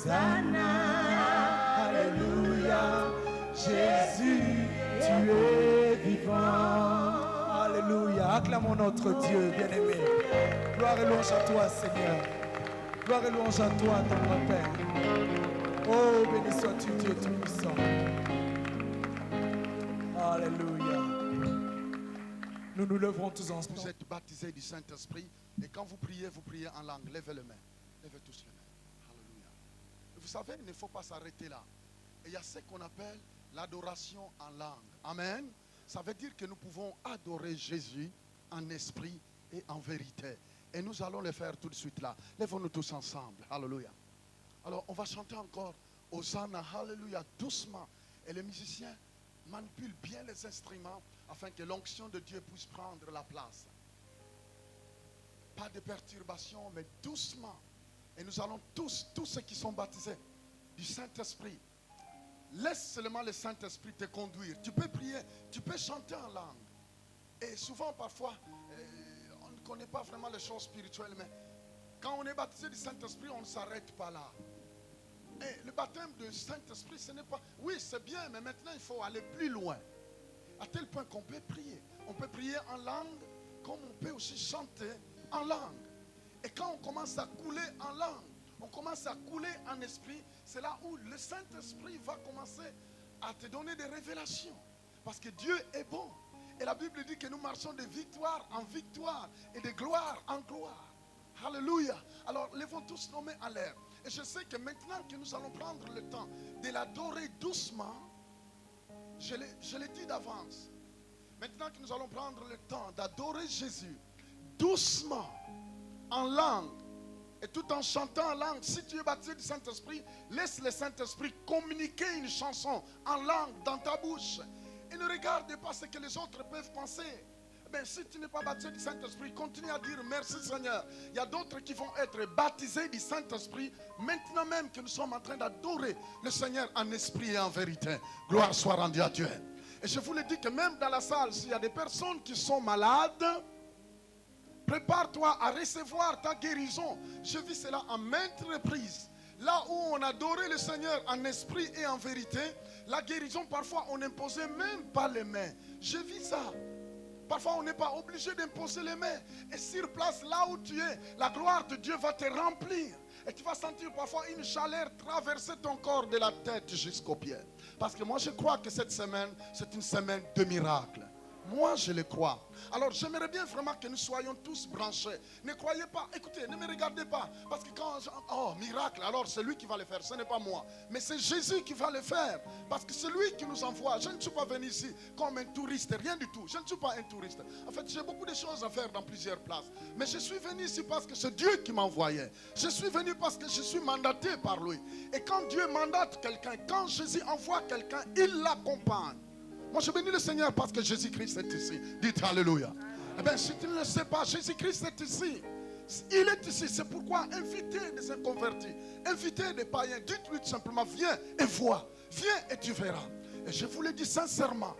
Hosanna, Alléluia. Jésus, tu es vivant. Alléluia. Acclamons notre Dieu, bien-aimé. Gloire et louange à toi, Seigneur. Gloire et louange à toi, ton grand Père. Oh, béni sois-tu, Dieu Tout-Puissant. Alléluia. Nous nous lèverons tous ensemble. Vous êtes baptisés du Saint-Esprit et quand vous priez en langue. Levez les mains. Levez tous les mains. Alléluia. Vous savez, il ne faut pas s'arrêter là. Et il y a ce qu'on appelle l'adoration en langue. Amen. Ça veut dire que nous pouvons adorer Jésus en esprit et en vérité. Et nous allons le faire tout de suite là. Lèvons-nous tous ensemble. Alléluia. Alors, on va chanter encore Hosanna, Alléluia, doucement. Et les musiciens manipulent bien les instruments afin que l'onction de Dieu puisse prendre la place. Pas de perturbation, mais doucement. Et nous allons tous ceux qui sont baptisés du Saint-Esprit, laisse seulement le Saint-Esprit te conduire. Tu peux prier, tu peux chanter en langue. Et souvent, parfois, on ne connaît pas vraiment les choses spirituelles, mais quand on est baptisé du Saint-Esprit, on ne s'arrête pas là. Et le baptême du Saint-Esprit, ce n'est pas... Oui, c'est bien, mais maintenant, il faut aller plus loin. À tel point qu'on peut prier. On peut prier en langue, comme on peut aussi chanter en langue. Et quand on commence à couler en langue, on commence à couler en esprit, c'est là où le Saint-Esprit va commencer à te donner des révélations. Parce que Dieu est bon. Et la Bible dit que nous marchons de victoire en victoire et de gloire en gloire. Alléluia. Alors, levons tous nos mains en l'air. Et je sais que maintenant que nous allons prendre le temps de l'adorer doucement, je l'ai dit d'avance. Maintenant que nous allons prendre le temps d'adorer Jésus doucement, en langue, et tout en chantant en langue. Si tu es baptisé du Saint-Esprit, laisse le Saint-Esprit communiquer une chanson en langue dans ta bouche. Et ne regarde pas ce que les autres peuvent penser. Mais si tu n'es pas baptisé du Saint-Esprit, continue à dire merci Seigneur. Il y a d'autres qui vont être baptisés du Saint-Esprit maintenant même que nous sommes en train d'adorer le Seigneur en esprit et en vérité. Gloire soit rendue à Dieu. Et je vous le dis que même dans la salle, s'il y a des personnes qui sont malades, prépare-toi à recevoir ta guérison. Je vis cela en maintes reprises. Là où on adorait le Seigneur en esprit et en vérité, la guérison, parfois, on n'imposait même pas les mains. Je vis ça. Parfois, on n'est pas obligé d'imposer les mains. Et sur place, là où tu es, la gloire de Dieu va te remplir. Et tu vas sentir parfois une chaleur traverser ton corps de la tête jusqu'aux pieds. Parce que moi, je crois que cette semaine, c'est une semaine de miracles. Moi, je le crois. Alors, j'aimerais bien vraiment que nous soyons tous branchés. Ne croyez pas, écoutez, ne me regardez pas. Parce que quand, oh, miracle, alors c'est lui qui va le faire, ce n'est pas moi. Mais c'est Jésus qui va le faire. Parce que c'est lui qui nous envoie. Je ne suis pas venu ici comme un touriste, rien du tout. Je ne suis pas un touriste. En fait, j'ai beaucoup de choses à faire dans plusieurs places. Mais je suis venu ici parce que c'est Dieu qui m'a envoyé. Je suis venu parce que je suis mandaté par lui. Et quand Dieu mandate quelqu'un, quand Jésus envoie quelqu'un, il l'accompagne. Moi, je bénis le Seigneur parce que Jésus-Christ est ici. Dites Alléluia. Eh bien, si tu ne le sais pas, Jésus-Christ est ici. Il est ici. C'est pourquoi invitez des inconvertis, invitez des païens. Dites-lui tout simplement, viens et vois. Viens et tu verras. Et je vous le dis sincèrement,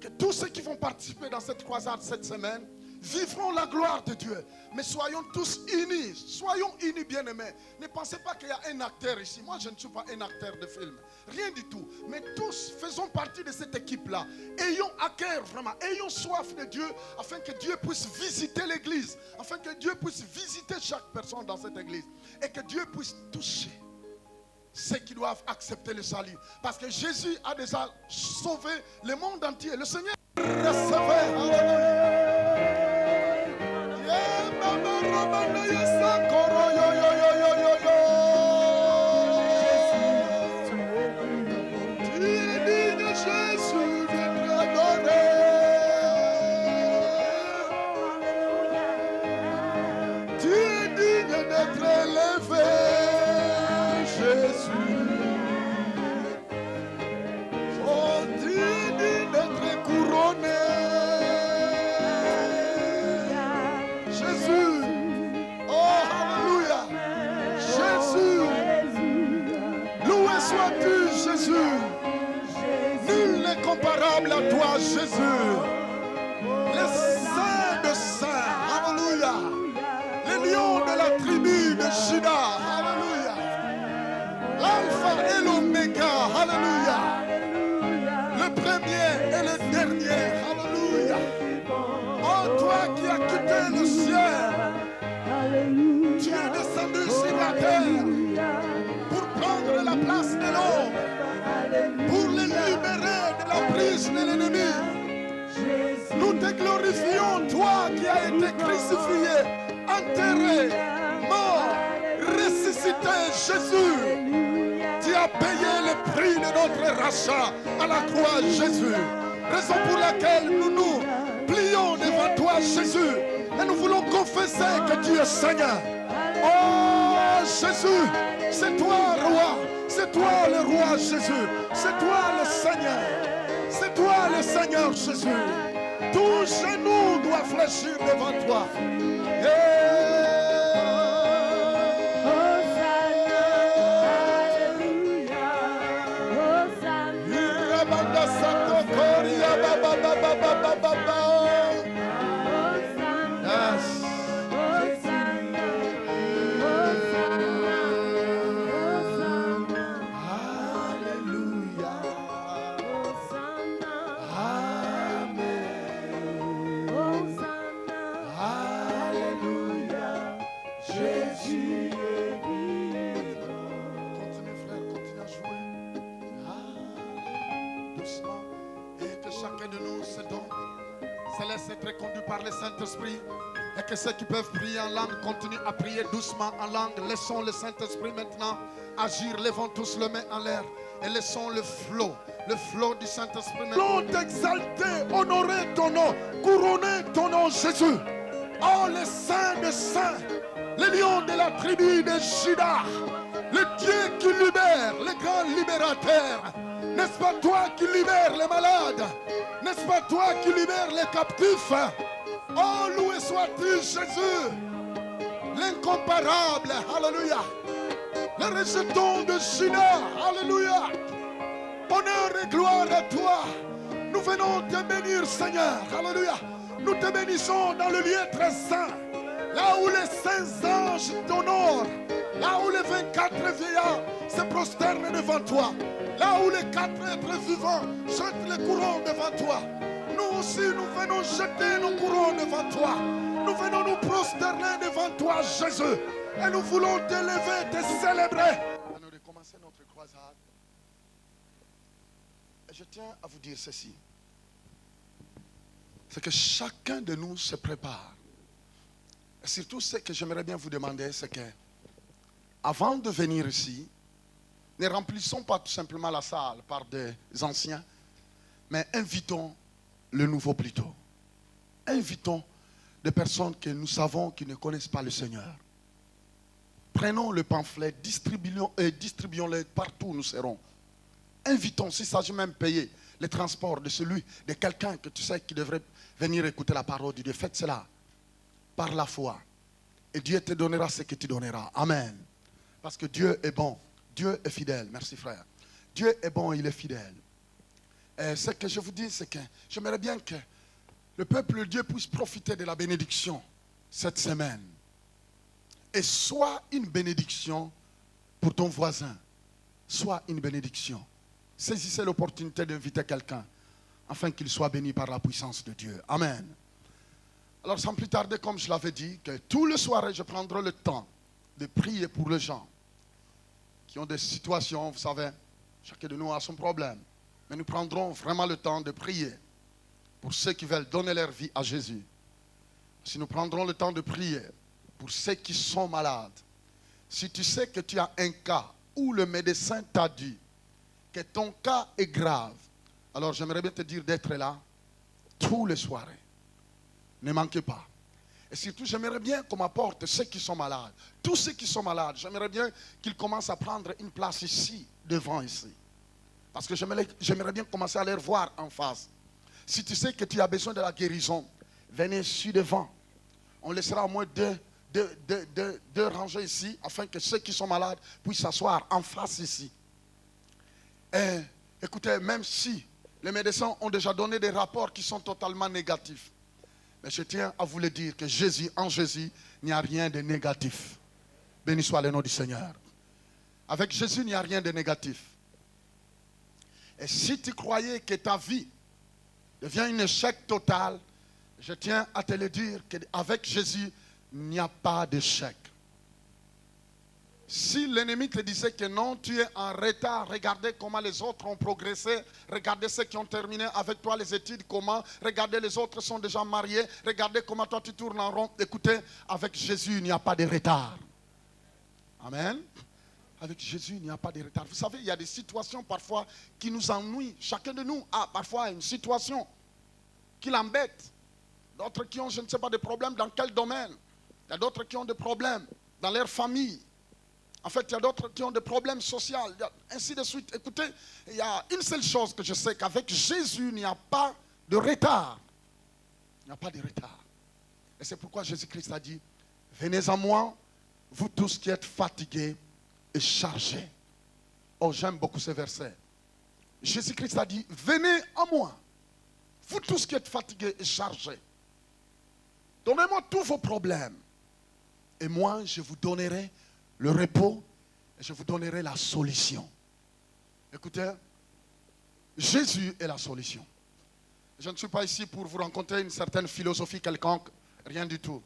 que tous ceux qui vont participer dans cette croisade cette semaine, vivront la gloire de Dieu. Mais soyons tous unis. Soyons unis, bien-aimés. Ne pensez pas qu'il y a un acteur ici. Moi, je ne suis pas un acteur de film. Rien du tout. Mais tous faisons partie de cette équipe-là. Ayons à cœur, vraiment. Ayons soif de Dieu afin que Dieu puisse visiter l'église. Afin que Dieu puisse visiter chaque personne dans cette église. Et que Dieu puisse toucher ceux qui doivent accepter le salut. Parce que Jésus a déjà sauvé le monde entier. Le Seigneur recevait. Alléluia. Comparable à toi, Jésus, le Saint de Saints, alléluia, le lion de la tribu de Juda, alléluia, l'Oméga. Alléluia. Le premier et le dernier. Alléluia. Oh, toi qui as quitté le ciel, tu es descendu sur la terre pour prendre la place de l'homme, pour le libérer de la prise de l'ennemi. Nous te glorifions, toi qui as été crucifié, enterré, mort, ressuscité, Jésus. Tu as payé le prix de notre rachat à la croix, Jésus. Raison pour laquelle nous nous plions devant toi, Jésus. Et nous voulons confesser que tu es Seigneur. Oh, Jésus, c'est toi, roi. C'est toi le roi, Jésus. C'est toi le Seigneur. C'est toi le Seigneur, Jésus. Tout genou doit fléchir devant toi. Être conduit par le Saint-Esprit et que ceux qui peuvent prier en langue continuent à prier doucement en langue. Laissons le Saint-Esprit maintenant agir. Levons tous les mains en l'air et laissons le flot du Saint-Esprit. Nous t'exalter, honorer ton nom, couronner ton nom, Jésus. Oh, le Saint des Saints, le lion de la tribu de Juda, le Dieu qui libère, le grand libérateur. N'est-ce pas toi qui libères les malades? N'est-ce pas toi qui libères les captifs? Oh, loué sois-tu, Jésus, l'incomparable. Alléluia. Le rejeton de Juda. Alléluia. Honneur et gloire à toi. Nous venons te bénir, Seigneur. Alléluia. Nous te bénissons dans le lieu très saint, là où les saints anges t'honorent, là où les 24 vieillards se prosternent devant toi, là où les 4 êtres vivants jettent les couronnes devant toi. Nous aussi, nous venons jeter nos couronnes devant toi. Nous venons nous prosterner devant toi, Jésus. Et nous voulons t'élever, te célébrer. Nous de commencer notre croisade. Et je tiens à vous dire ceci. C'est que chacun de nous se prépare. Et surtout, ce que j'aimerais bien vous demander, c'est que, avant de venir ici, ne remplissons pas tout simplement la salle par des anciens, mais invitons le nouveau plutôt. Invitons des personnes que nous savons qui ne connaissent pas le Seigneur. Prenons le pamphlet, distribuons-le partout où nous serons. Invitons, s'il s'agit même de payer le transport de quelqu'un que tu sais qui devrait venir écouter la parole de Dieu. Faites cela par la foi. Et Dieu te donnera ce que tu donneras. Amen. Parce que Dieu est bon. Dieu est fidèle. Merci frère. Dieu est bon, il est fidèle. Et ce que je vous dis, c'est que j'aimerais bien que le peuple de Dieu puisse profiter de la bénédiction cette semaine. Et soit une bénédiction pour ton voisin, soit une bénédiction. Saisissez l'opportunité d'inviter quelqu'un afin qu'il soit béni par la puissance de Dieu. Amen. Alors sans plus tarder, comme je l'avais dit, que tout le soir, je prendrai le temps de prier pour les gens qui ont des situations, vous savez, chacun de nous a son problème. Mais nous prendrons vraiment le temps de prier pour ceux qui veulent donner leur vie à Jésus. Si nous prendrons le temps de prier pour ceux qui sont malades, si tu sais que tu as un cas où le médecin t'a dit que ton cas est grave, alors j'aimerais bien te dire d'être là tous les soirées. Ne manquez pas. Et surtout, j'aimerais bien qu'on m'apporte ceux qui sont malades. Tous ceux qui sont malades, j'aimerais bien qu'ils commencent à prendre une place ici, devant ici. Parce que j'aimerais bien commencer à les voir en face. Si tu sais que tu as besoin de la guérison, venez ici devant. On laissera au moins deux rangées ici, afin que ceux qui sont malades puissent s'asseoir en face ici. Et écoutez, même si les médecins ont déjà donné des rapports qui sont totalement négatifs, mais je tiens à vous le dire que en Jésus, il n'y a rien de négatif. Béni soit le nom du Seigneur. Avec Jésus, il n'y a rien de négatif. Et si tu croyais que ta vie devient un échec total, je tiens à te le dire qu'avec Jésus, il n'y a pas d'échec. Si l'ennemi te disait que non, tu es en retard, regardez comment les autres ont progressé, regardez ceux qui ont terminé avec toi les études, comment, regardez les autres sont déjà mariés, regardez comment toi tu tournes en rond. Écoutez, avec Jésus, il n'y a pas de retard. Amen. Avec Jésus, il n'y a pas de retard. Vous savez, il y a des situations parfois qui nous ennuient. Chacun de nous a parfois une situation qui l'embête. D'autres qui ont, je ne sais pas, des problèmes dans quel domaine. Il y a d'autres qui ont des problèmes dans leur famille. En fait, il y a d'autres qui ont des problèmes sociaux, ainsi de suite. Écoutez, il y a une seule chose que je sais, qu'avec Jésus, il n'y a pas de retard. Il n'y a pas de retard. Et c'est pourquoi Jésus-Christ a dit, venez à moi, vous tous qui êtes fatigués et chargés. Oh, j'aime beaucoup ce verset. Jésus-Christ a dit, venez à moi, vous tous qui êtes fatigués et chargés. Donnez-moi tous vos problèmes. Et moi, je vous donnerai le repos, et je vous donnerai la solution. Écoutez, Jésus est la solution. Je ne suis pas ici pour vous raconter une certaine philosophie quelconque, rien du tout.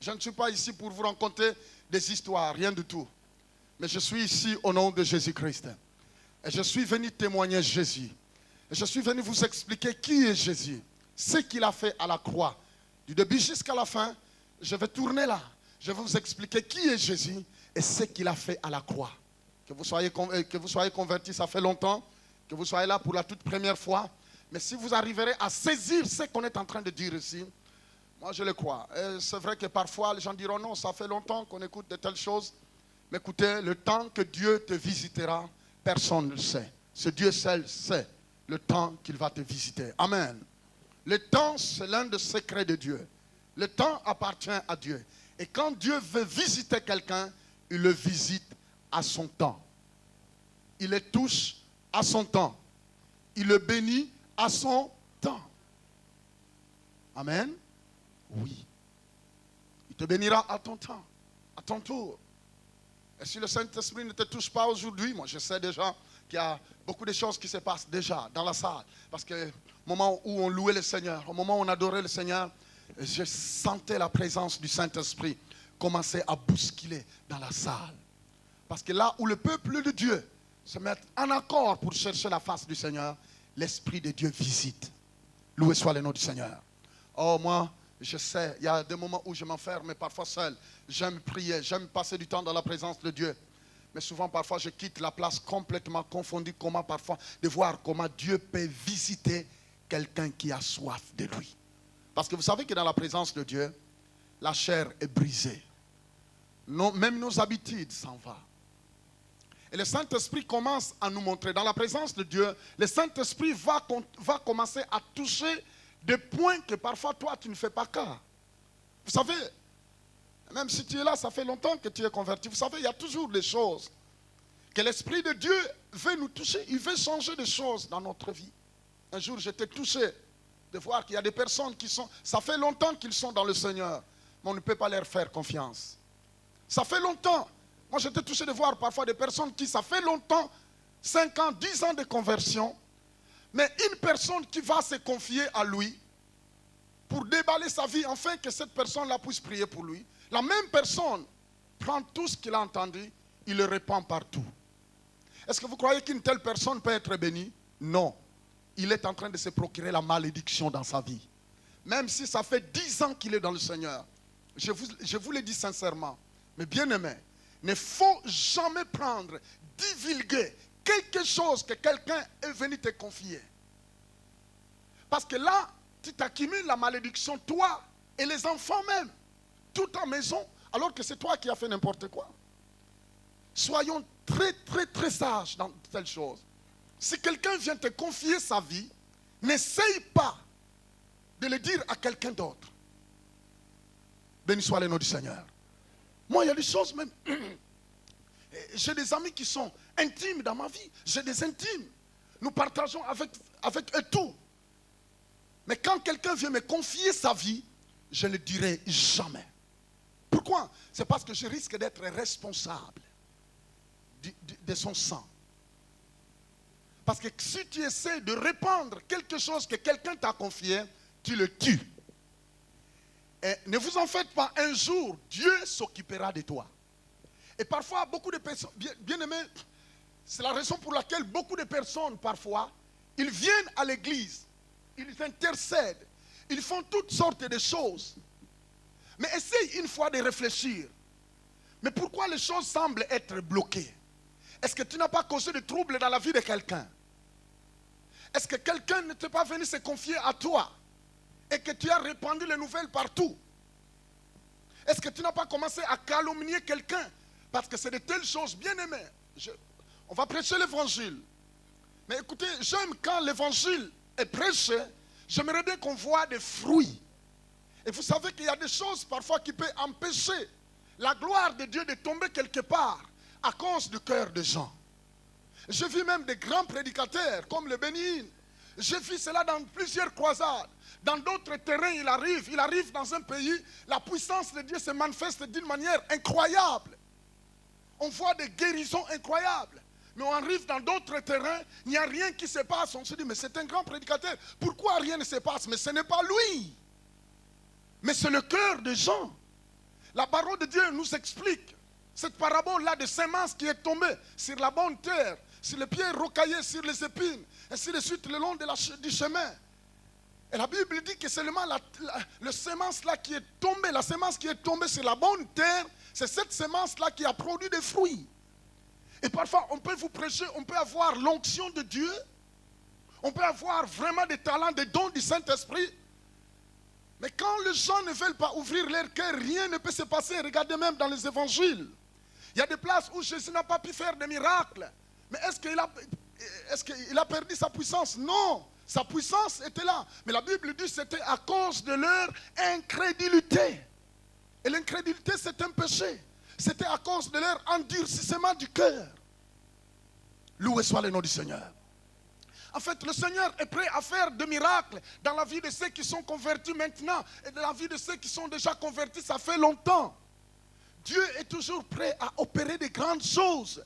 Je ne suis pas ici pour vous raconter des histoires, rien du tout. Mais je suis ici au nom de Jésus-Christ. Et je suis venu témoigner Jésus. Et je suis venu vous expliquer qui est Jésus, ce qu'il a fait à la croix. Du début jusqu'à la fin, je vais tourner là. Je vais vous expliquer qui est Jésus et ce qu'il a fait à la croix. Que vous soyez convertis, ça fait longtemps. Que vous soyez là pour la toute première fois. Mais si vous arriverez à saisir ce qu'on est en train de dire ici, moi je le crois. C'est vrai que parfois les gens diront non, ça fait longtemps qu'on écoute de telles choses. Mais écoutez, le temps que Dieu te visitera, personne ne le sait. Ce Dieu seul sait le temps qu'il va te visiter. Amen. Le temps, c'est l'un des secrets de Dieu. Le temps appartient à Dieu. Et quand Dieu veut visiter quelqu'un, il le visite à son temps. Il le touche à son temps. Il le bénit à son temps. Amen. Oui. Il te bénira à ton temps, à ton tour. Et si le Saint-Esprit ne te touche pas aujourd'hui, moi je sais déjà qu'il y a beaucoup de choses qui se passent déjà dans la salle. Parce que au moment où on louait le Seigneur, au moment où on adorait le Seigneur, je sentais la présence du Saint-Esprit commencer à bousculer dans la salle. Parce que là où le peuple de Dieu se met en accord pour chercher la face du Seigneur, l'Esprit de Dieu visite. Loué soit le nom du Seigneur. Oh, moi, je sais, il y a des moments où je m'enferme, mais parfois seul. J'aime prier, j'aime passer du temps dans la présence de Dieu. Mais souvent, parfois, je quitte la place complètement confondue, comment parfois, de voir comment Dieu peut visiter quelqu'un qui a soif de lui. Parce que vous savez que dans la présence de Dieu, la chair est brisée. Même nos habitudes s'en vont. Et le Saint-Esprit commence à nous montrer. Dans la présence de Dieu, le Saint-Esprit va commencer à toucher des points que parfois toi tu ne fais pas cas. Vous savez, même si tu es là, ça fait longtemps que tu es converti. Vous savez, il y a toujours des choses que l'Esprit de Dieu veut nous toucher. Il veut changer des choses dans notre vie. Un jour, j'étais touché de voir qu'il y a des personnes qui sont... Ça fait longtemps qu'ils sont dans le Seigneur, mais on ne peut pas leur faire confiance. Ça fait longtemps. Moi, j'étais touché de voir parfois des personnes qui, ça fait longtemps, 5 ans, 10 ans de conversion, mais une personne qui va se confier à lui pour déballer sa vie, afin que cette personne-là puisse prier pour lui. La même personne prend tout ce qu'il a entendu, il le répand partout. Est-ce que vous croyez qu'une telle personne peut être bénie? Non. Il est en train de se procurer la malédiction dans sa vie. Même si ça fait 10 ans qu'il est dans le Seigneur. Je vous le dis sincèrement. Mais bien aimé, il ne faut jamais prendre, divulguer quelque chose que quelqu'un est venu te confier. Parce que là, tu t'accumules la malédiction, toi et les enfants même, tout en maison, alors que c'est toi qui as fait n'importe quoi. Soyons très, très, très sages dans telle chose. Si quelqu'un vient te confier sa vie, n'essaye pas de le dire à quelqu'un d'autre. Béni soit le nom du Seigneur. Moi, il y a des choses même... J'ai des amis qui sont intimes dans ma vie. J'ai des intimes. Nous partageons avec eux tout. Mais quand quelqu'un vient me confier sa vie, je ne le dirai jamais. Pourquoi? C'est parce que je risque d'être responsable de son sang. Parce que si tu essaies de répandre quelque chose que quelqu'un t'a confié, tu le tues. Et ne vous en faites pas, un jour, Dieu s'occupera de toi. Et parfois, beaucoup de personnes, bien aimés, c'est la raison pour laquelle beaucoup de personnes, parfois, ils viennent à l'église, ils intercèdent, ils font toutes sortes de choses. Mais essaye une fois de réfléchir. Mais pourquoi les choses semblent être bloquées? Est-ce que tu n'as pas causé de troubles dans la vie de quelqu'un? Est-ce que quelqu'un ne t'est pas venu se confier à toi et que tu as répandu les nouvelles partout? Est-ce que tu n'as pas commencé à calomnier quelqu'un? Parce que c'est de telles choses, bien aimées. On va prêcher l'évangile. Mais écoutez, j'aime quand l'évangile est prêché, j'aimerais bien qu'on voit des fruits. Et vous savez qu'il y a des choses parfois qui peuvent empêcher la gloire de Dieu de tomber quelque part à cause du cœur des gens. J'ai vu même des grands prédicateurs comme le Bénin. J'ai vu cela dans plusieurs croisades. Dans d'autres terrains, il arrive dans un pays, la puissance de Dieu se manifeste d'une manière incroyable. On voit des guérisons incroyables. Mais on arrive dans d'autres terrains, il n'y a rien qui se passe. On se dit, mais c'est un grand prédicateur. Pourquoi rien ne se passe? Mais ce n'est pas lui. Mais c'est le cœur des gens. La parole de Dieu nous explique cette parabole-là de sémence qui est tombée sur la bonne terre, sur les pieds rocaillés, sur les épines, ainsi de suite le long du chemin. Et la Bible dit que seulement la sémence-là qui est tombée, la sémence qui est tombée sur la bonne terre, c'est cette sémence-là qui a produit des fruits. Et parfois, on peut vous prêcher, on peut avoir l'onction de Dieu, on peut avoir vraiment des talents, des dons du Saint-Esprit. Mais quand les gens ne veulent pas ouvrir leur cœur, rien ne peut se passer. Regardez même dans les évangiles. Il y a des places où Jésus n'a pas pu faire de miracles. Mais est-ce qu'il a perdu sa puissance? Non, sa puissance était là. Mais la Bible dit que c'était à cause de leur incrédulité. Et l'incrédulité, c'est un péché. C'était à cause de leur endurcissement du cœur. Loué soit le nom du Seigneur. En fait, le Seigneur est prêt à faire des miracles dans la vie de ceux qui sont convertis maintenant et dans la vie de ceux qui sont déjà convertis, ça fait longtemps. Dieu est toujours prêt à opérer de grandes choses.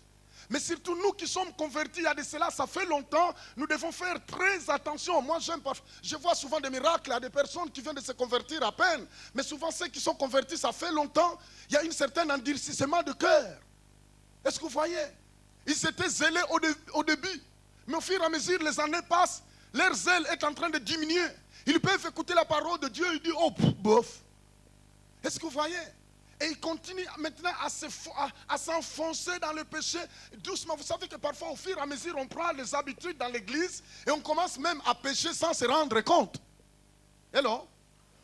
Mais surtout nous qui sommes convertis, il y a de cela, ça fait longtemps, nous devons faire très attention. Moi, je vois souvent des miracles à des personnes qui viennent de se convertir à peine. Mais souvent, ceux qui sont convertis, ça fait longtemps, il y a une certaine endurcissement de cœur. Est-ce que vous voyez? Ils étaient zélés au début. Mais au fur et à mesure, les années passent, leur zèle est en train de diminuer. Ils peuvent écouter la parole de Dieu, ils disent, oh, bof. Est-ce que vous voyez? Et ils continuent maintenant à s'enfoncer dans le péché doucement. Vous savez que parfois, au fur et à mesure, on prend les habitudes dans l'église et on commence même à pécher sans se rendre compte. Hello?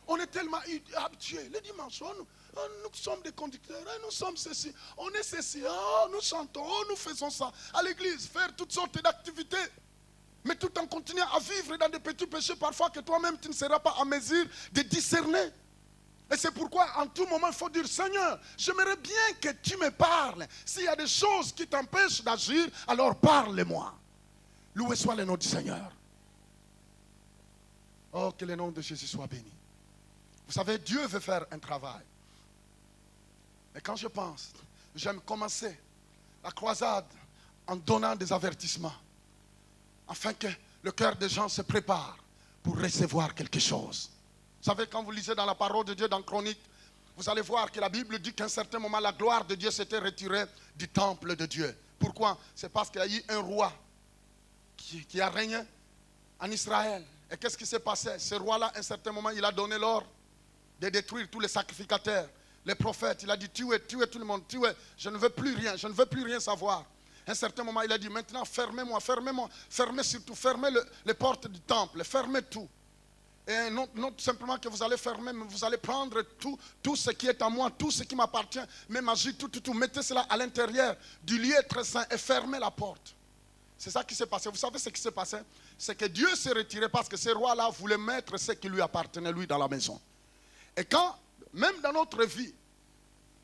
On est tellement habitués. Le dimanche, nous sommes des conducteurs, nous sommes ceci, on est ceci, nous chantons, nous faisons ça. À l'église, faire toutes sortes d'activités. Mais tout en continuant à vivre dans des petits péchés, parfois que toi-même tu ne seras pas en mesure de discerner. Et c'est pourquoi en tout moment il faut dire, Seigneur, j'aimerais bien que tu me parles. S'il y a des choses qui t'empêchent d'agir, alors parle-moi. Loué soit le nom du Seigneur. Oh, que le nom de Jésus soit béni. Vous savez, Dieu veut faire un travail. Et quand je pense, j'aime commencer la croisade en donnant des avertissements, afin que le cœur des gens se prépare pour recevoir quelque chose. Vous savez, quand vous lisez dans la parole de Dieu, dans Chronique, vous allez voir que la Bible dit qu'à un certain moment, la gloire de Dieu s'était retirée du temple de Dieu. Pourquoi? C'est parce qu'il y a eu un roi qui a régné en Israël. Et qu'est-ce qui s'est passé? Ce roi-là, à un certain moment, il a donné l'ordre de détruire tous les sacrificateurs, les prophètes. Il a dit, tuez tout le monde, tuez. Je ne veux plus rien savoir. À un certain moment, il a dit, maintenant, fermez-moi, fermez les portes du temple, fermez tout. Et non simplement que vous allez fermer, mais vous allez prendre tout ce qui est à moi, tout ce qui m'appartient, même magie, tout. Mettez cela à l'intérieur du lieu très saint et fermez la porte. C'est ça qui s'est passé. Vous savez ce qui s'est passé? C'est que Dieu s'est retiré parce que ce roi-là voulait mettre ce qui lui appartenait, lui, dans la maison. Et quand, même dans notre vie,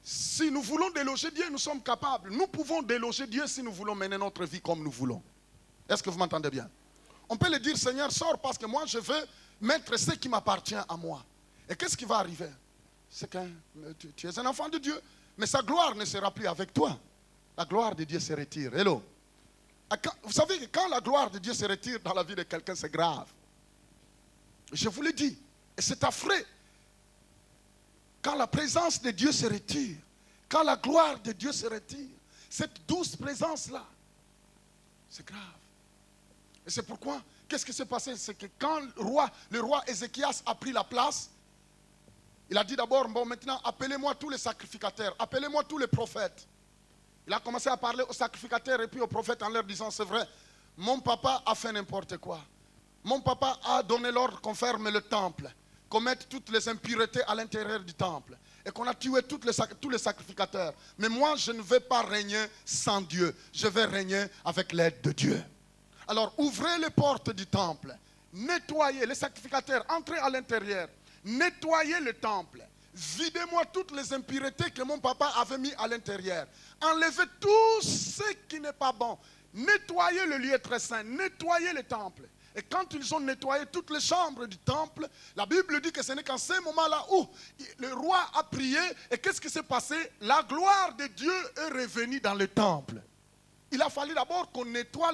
si nous voulons déloger Dieu, nous sommes capables. Nous pouvons déloger Dieu si nous voulons mener notre vie comme nous voulons. Est-ce que vous m'entendez bien? On peut le dire, Seigneur, sors parce que moi, je veux mettre ce qui m'appartient à moi. Et qu'est-ce qui va arriver? C'est que tu es un enfant de Dieu, mais sa gloire ne sera plus avec toi. La gloire de Dieu se retire. Hello. vous savez que quand la gloire de Dieu se retire dans la vie de quelqu'un, c'est grave. Je vous le dis. Et c'est affreux. Quand la présence de Dieu se retire, quand la gloire de Dieu se retire, cette douce présence-là, c'est grave. Et c'est pourquoi, qu'est-ce qui s'est passé? C'est que quand le roi Ézéchias a pris la place, il a dit d'abord, bon maintenant, appelez-moi tous les sacrificateurs, appelez-moi tous les prophètes. Il a commencé à parler aux sacrificateurs et puis aux prophètes en leur disant, c'est vrai, mon papa a fait n'importe quoi. Mon papa a donné l'ordre qu'on ferme le temple, qu'on mette toutes les impuretés à l'intérieur du temple et qu'on a tué tous les sacrificateurs. Mais moi, je ne vais pas régner sans Dieu. Je vais régner avec l'aide de Dieu. Alors, ouvrez les portes du temple, nettoyez les sacrificateurs, entrez à l'intérieur, nettoyez le temple. Videz-moi toutes les impuretés que mon papa avait mis à l'intérieur. Enlevez tout ce qui n'est pas bon. Nettoyez le lieu très saint, nettoyez le temple. Et quand ils ont nettoyé toutes les chambres du temple, la Bible dit que ce n'est qu'en ce moment-là où le roi a prié. Et qu'est-ce qui s'est passé? La gloire de Dieu est revenue dans le temple. Il a fallu d'abord qu'on nettoie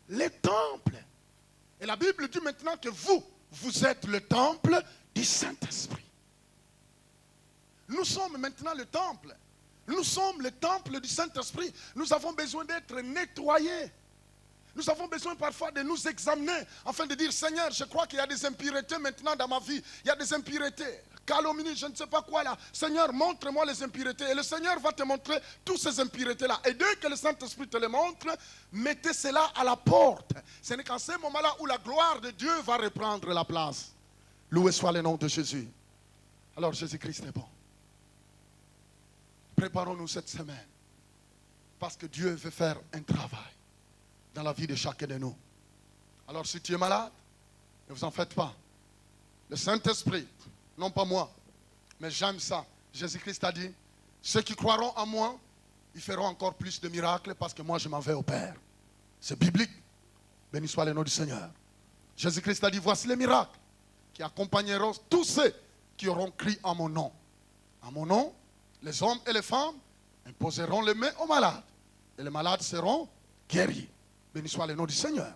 le temple. Et la Bible dit maintenant que vous êtes le temple du Saint-Esprit. Nous sommes maintenant le temple. Nous sommes le temple du Saint-Esprit. Nous avons besoin d'être nettoyés. Nous avons besoin parfois de nous examiner afin de dire, Seigneur, je crois qu'il y a des impuretés maintenant dans ma vie. Il y a des impuretés, calomnie, je ne sais pas quoi là. Seigneur, montre-moi les impuretés. Et le Seigneur va te montrer toutes ces impuretés-là. Et dès que le Saint-Esprit te les montre, mettez cela à la porte. Ce n'est qu'en ce moment-là où la gloire de Dieu va reprendre la place. Loué soit le nom de Jésus. Alors Jésus-Christ est bon. Préparons-nous cette semaine. Parce que Dieu veut faire un travail dans la vie de chacun de nous. Alors si tu es malade, ne vous en faites pas. Le Saint-Esprit, non pas moi, mais j'aime ça. Jésus-Christ a dit, ceux qui croiront en moi, ils feront encore plus de miracles parce que moi je m'en vais au Père. C'est biblique. Béni soit le nom du Seigneur. Jésus-Christ a dit, voici les miracles qui accompagneront tous ceux qui auront crié en mon nom. En mon nom, les hommes et les femmes imposeront les mains aux malades. Et les malades seront guéris. Béni soit le nom du Seigneur.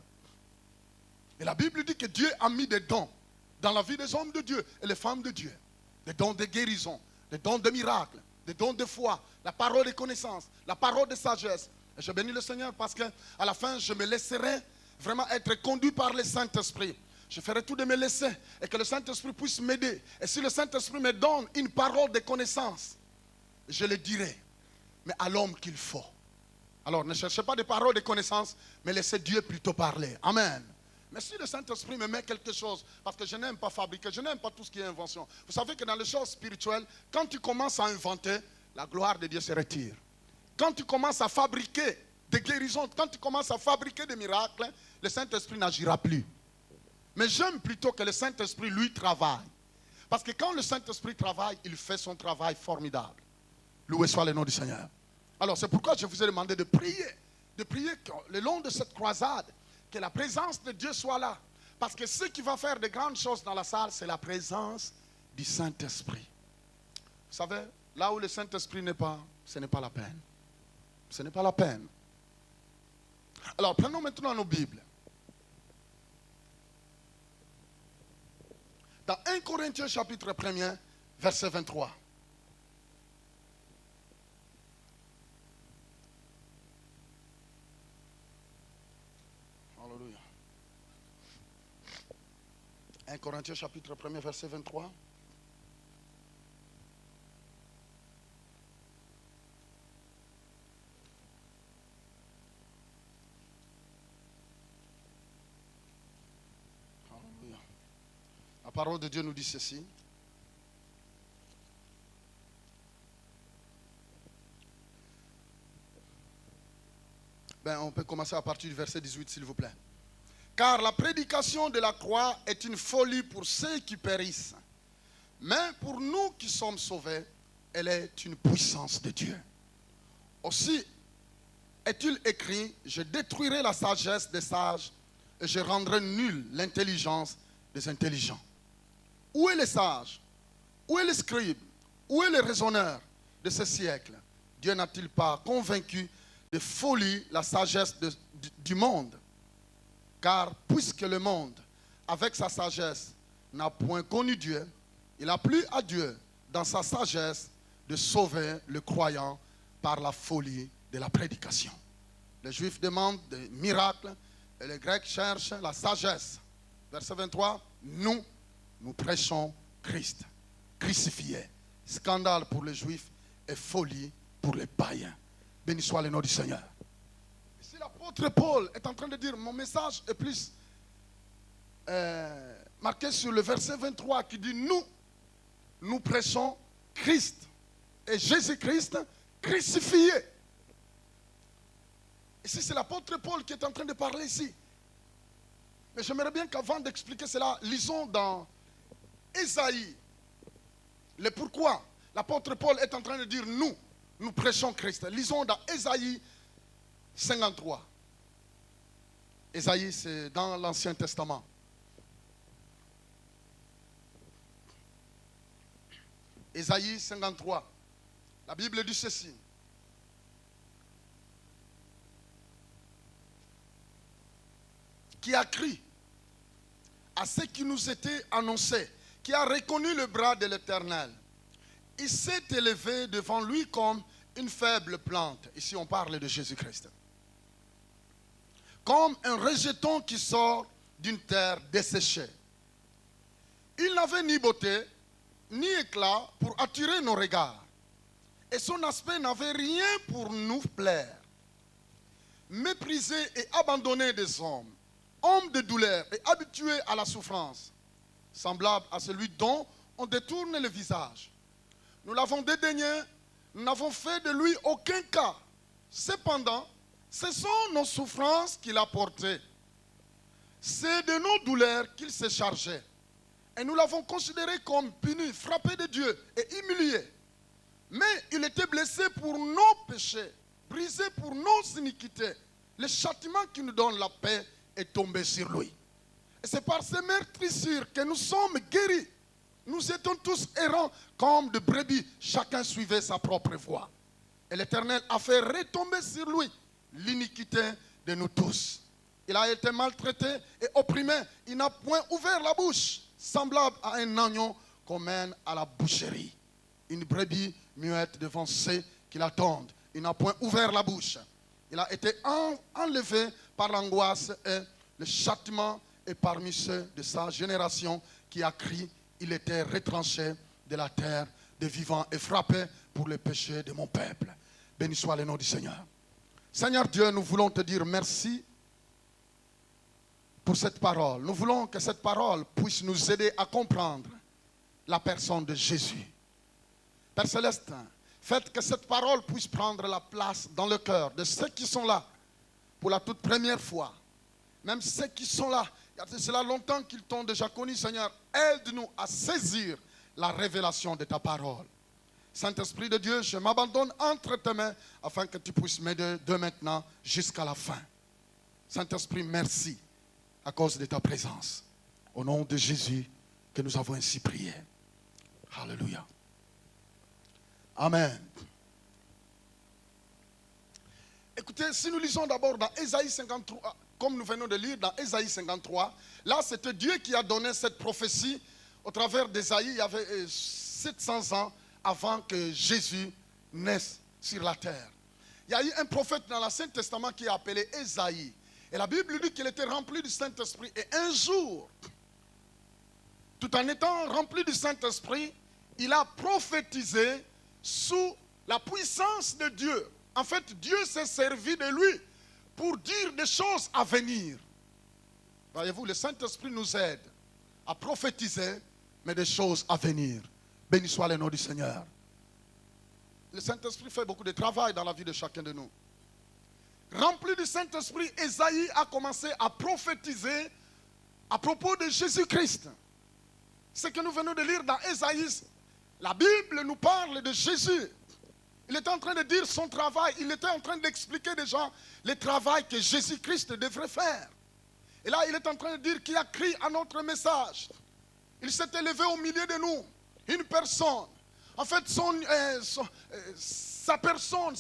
Et la Bible dit que Dieu a mis des dons dans la vie des hommes de Dieu et les femmes de Dieu. Des dons de guérison, des dons de miracles, des dons de foi, la parole de connaissance, la parole de sagesse. Et je bénis le Seigneur parce qu'à la fin, je me laisserai vraiment être conduit par le Saint-Esprit. Je ferai tout de me laisser et que le Saint-Esprit puisse m'aider. Et si le Saint-Esprit me donne une parole de connaissance, je le dirai, mais à l'homme qu'il faut. Alors, ne cherchez pas des paroles de connaissance, mais laissez Dieu plutôt parler. Amen. Mais si le Saint-Esprit me met quelque chose, parce que je n'aime pas fabriquer, je n'aime pas tout ce qui est invention. Vous savez que dans les choses spirituelles, quand tu commences à inventer, la gloire de Dieu se retire. Quand tu commences à fabriquer des guérisons, quand tu commences à fabriquer des miracles, le Saint-Esprit n'agira plus. Mais j'aime plutôt que le Saint-Esprit, lui, travaille. Parce que quand le Saint-Esprit travaille, il fait son travail formidable. Loué soit le nom du Seigneur. Alors c'est pourquoi je vous ai demandé de prier le long de cette croisade, que la présence de Dieu soit là. Parce que ce qui va faire de grandes choses dans la salle, c'est la présence du Saint-Esprit. Vous savez, là où le Saint-Esprit n'est pas, ce n'est pas la peine. Ce n'est pas la peine. Alors prenons maintenant nos Bibles. Dans 1 Corinthiens chapitre 1er, verset 23. Alléluia. 1 Corinthiens chapitre 1er, verset 23. Alléluia. La parole de Dieu nous dit ceci. On peut commencer à partir du verset 18, s'il vous plaît. Car la prédication de la croix est une folie pour ceux qui périssent. Mais pour nous qui sommes sauvés, elle est une puissance de Dieu. Aussi est-il écrit, je détruirai la sagesse des sages et je rendrai nulle l'intelligence des intelligents. Où est le sage? Où est le scribe? Où est le raisonneur de ce siècle? Dieu n'a-t-il pas convaincu de folie la sagesse du monde. Car puisque le monde, avec sa sagesse, n'a point connu Dieu, il a plu à Dieu, dans sa sagesse, de sauver le croyant par la folie de la prédication. Les Juifs demandent des miracles et les Grecs cherchent la sagesse. Verset 23, nous prêchons Christ, crucifié. Scandale pour les Juifs et folie pour les païens. Béni soit le nom du Seigneur. Ici, l'apôtre Paul est en train de dire, mon message est plus marqué sur le verset 23 qui dit, nous prêchons Christ et Jésus-Christ crucifié. Ici, c'est l'apôtre Paul qui est en train de parler ici. Mais j'aimerais bien qu'avant d'expliquer cela, lisons dans Ésaïe le pourquoi l'apôtre Paul est en train de dire nous prêchons Christ. Lisons dans Ésaïe 53. Ésaïe, c'est dans l'Ancien Testament. Ésaïe 53. La Bible dit ceci. Qui a cru à ce qui nous était annoncé, qui a reconnu le bras de l'Éternel. Il s'est élevé devant lui comme une faible plante. Ici, on parle de Jésus-Christ. Comme un rejeton qui sort d'une terre desséchée. Il n'avait ni beauté, ni éclat pour attirer nos regards. Et son aspect n'avait rien pour nous plaire. Méprisé et abandonné des hommes, homme de douleur et habitué à la souffrance, semblable à celui dont on détourne le visage. Nous l'avons dédaigné, nous n'avons fait de lui aucun cas. Cependant, ce sont nos souffrances qu'il a portées. C'est de nos douleurs qu'il s'est chargé. Et nous l'avons considéré comme puni, frappé de Dieu et humilié. Mais il était blessé pour nos péchés, brisé pour nos iniquités. Le châtiment qui nous donne la paix est tombé sur lui. Et c'est par ces meurtrissures que nous sommes guéris. Nous étions tous errants comme de brebis. Chacun suivait sa propre voie. Et l'Éternel a fait retomber sur lui l'iniquité de nous tous. Il a été maltraité et opprimé. Il n'a point ouvert la bouche, semblable à un agneau qu'on mène à la boucherie. Une brebis muette devant ceux qui l'attendent. Il n'a point ouvert la bouche. Il a été enlevé par l'angoisse et le châtiment est parmi ceux de sa génération qui a crié. Il était retranché de la terre des vivants et frappé pour les péchés de mon peuple. Béni soit le nom du Seigneur. Seigneur Dieu, nous voulons te dire merci pour cette parole. Nous voulons que cette parole puisse nous aider à comprendre la personne de Jésus. Père Céleste, faites que cette parole puisse prendre la place dans le cœur de ceux qui sont là pour la toute première fois. Même ceux qui sont là, il y a cela longtemps qu'ils t'ont déjà connu, Seigneur. Aide-nous à saisir la révélation de ta parole. Saint-Esprit de Dieu, je m'abandonne entre tes mains afin que tu puisses m'aider de maintenant jusqu'à la fin. Saint-Esprit, merci à cause de ta présence. Au nom de Jésus que nous avons ainsi prié. Alléluia. Amen. Écoutez, si nous lisons d'abord dans Ésaïe 53, comme nous venons de lire dans Ésaïe 53, là c'était Dieu qui a donné cette prophétie au travers d'Ésaïe. Il y avait 700 ans avant que Jésus naisse sur la terre. Il y a eu un prophète dans l'Ancien Testament qui est appelé Ésaïe. Et la Bible dit qu'il était rempli du Saint-Esprit. Et un jour, tout en étant rempli du Saint-Esprit, il a prophétisé sous la puissance de Dieu. En fait, Dieu s'est servi de lui pour dire des choses à venir. Voyez-vous, le Saint-Esprit nous aide à prophétiser, mais des choses à venir. Béni soit le nom du Seigneur. Le Saint-Esprit fait beaucoup de travail dans la vie de chacun de nous. Rempli du Saint-Esprit, Ésaïe a commencé à prophétiser à propos de Jésus-Christ. Ce que nous venons de lire dans Ésaïe, la Bible nous parle de Jésus. Il était en train de dire son travail. Il était en train d'expliquer des gens le travail que Jésus-Christ devrait faire. Et là, il est en train de dire qu'il a crié à notre message. Il s'est élevé au milieu de nous. Une personne En fait, sa personne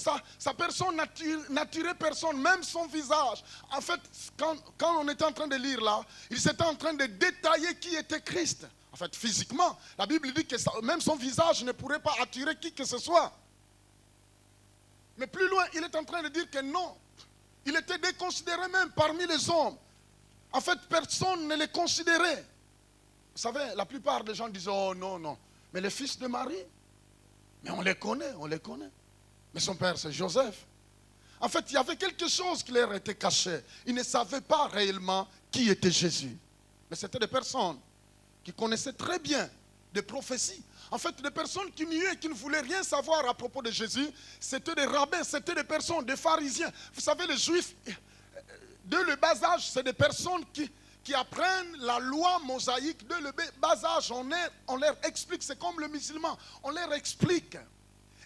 n'attirait personne, même son visage. En fait, quand on était en train de lire là, il s'était en train de détailler qui était Christ. En fait, physiquement, la Bible dit que même son visage ne pourrait pas attirer qui que ce soit. Mais plus loin, il est en train de dire que non. Il était déconsidéré même parmi les hommes. En fait, personne ne les considérait. Vous savez, la plupart des gens disent, oh non, non. Mais les fils de Marie, mais on les connaît, on les connaît. Mais son père, c'est Joseph. En fait, il y avait quelque chose qui leur était caché. Ils ne savaient pas réellement qui était Jésus. Mais c'était des personnes qui connaissaient très bien des prophéties. En fait, des personnes qui niaient, qui ne voulaient rien savoir à propos de Jésus, c'était des rabbins, c'était des personnes, des pharisiens. Vous savez, les juifs, dès le bas âge, c'est des personnes qui apprennent la loi mosaïque. Dès le bas âge, on leur explique, c'est comme le musulman, on leur explique.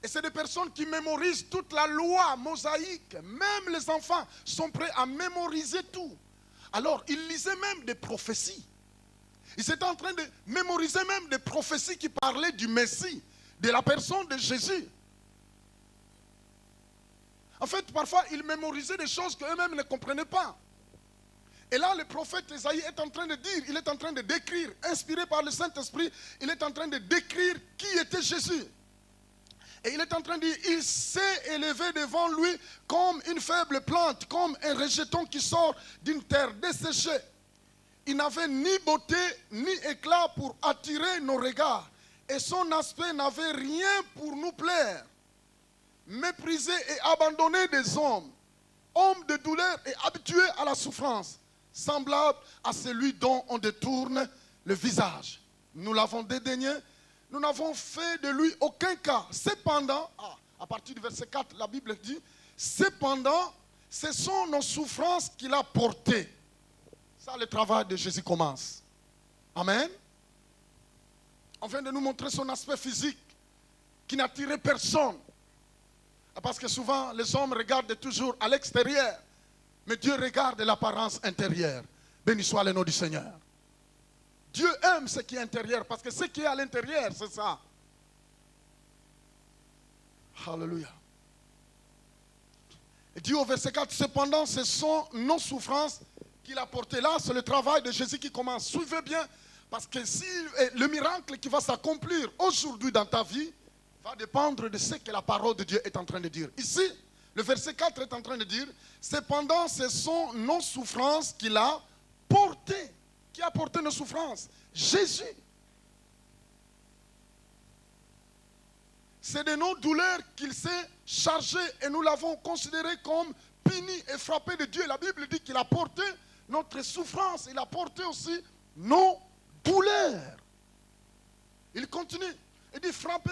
Et c'est des personnes qui mémorisent toute la loi mosaïque. Même les enfants sont prêts à mémoriser tout. Alors, ils lisaient même des prophéties. Ils étaient en train de mémoriser même des prophéties qui parlaient du Messie, de la personne de Jésus. En fait, parfois, ils mémorisaient des choses qu'eux-mêmes ne comprenaient pas. Et là, le prophète Ésaïe est en train de dire, il est en train de décrire, inspiré par le Saint-Esprit, il est en train de décrire qui était Jésus. Et il est en train de dire, il s'est élevé devant lui comme une faible plante, comme un rejeton qui sort d'une terre desséchée. Il n'avait ni beauté ni éclat pour attirer nos regards. Et son aspect n'avait rien pour nous plaire. Méprisé et abandonné des hommes, homme de douleur et habitué à la souffrance, semblable à celui dont on détourne le visage. Nous l'avons dédaigné, nous n'avons fait de lui aucun cas. Cependant, à partir du verset 4, la Bible dit, cependant, ce sont nos souffrances qu'il a portées. Ça, le travail de Jésus commence. Amen. On vient de nous montrer son aspect physique qui n'attirait personne. Parce que souvent, les hommes regardent toujours à l'extérieur. Mais Dieu regarde l'apparence intérieure. Béni soit le nom du Seigneur. Dieu aime ce qui est intérieur, parce que ce qui est à l'intérieur, c'est ça. Alléluia. Et dit au verset 4, cependant, ce sont nos souffrances qu'il a portées. Là, c'est le travail de Jésus qui commence. Suivez bien, parce que si le miracle qui va s'accomplir aujourd'hui dans ta vie va dépendre de ce que la parole de Dieu est en train de dire. Ici, le verset 4 est en train de dire, cependant, ce sont nos souffrances qu'il a portées. Qui a porté nos souffrances? Jésus. C'est de nos douleurs qu'il s'est chargé et nous l'avons considéré comme puni et frappé de Dieu. La Bible dit qu'il a porté notre souffrance. Il a porté aussi nos douleurs. Il continue. Il dit frappé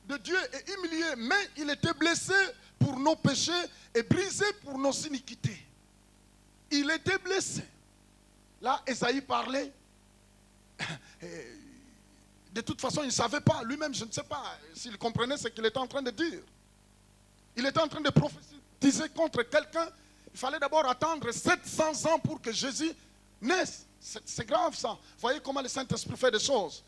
de Dieu et humilié, mais il était blessé pour nos péchés et brisé pour nos iniquités. Il était blessé. Là, Ésaïe parlait. De toute façon, il ne savait pas. Lui-même, je ne sais pas s'il comprenait ce qu'il était en train de dire. Il était en train de prophétiser contre quelqu'un. Il fallait d'abord attendre 700 ans pour que Jésus naisse. C'est grave ça. Vous voyez comment le Saint-Esprit fait des choses.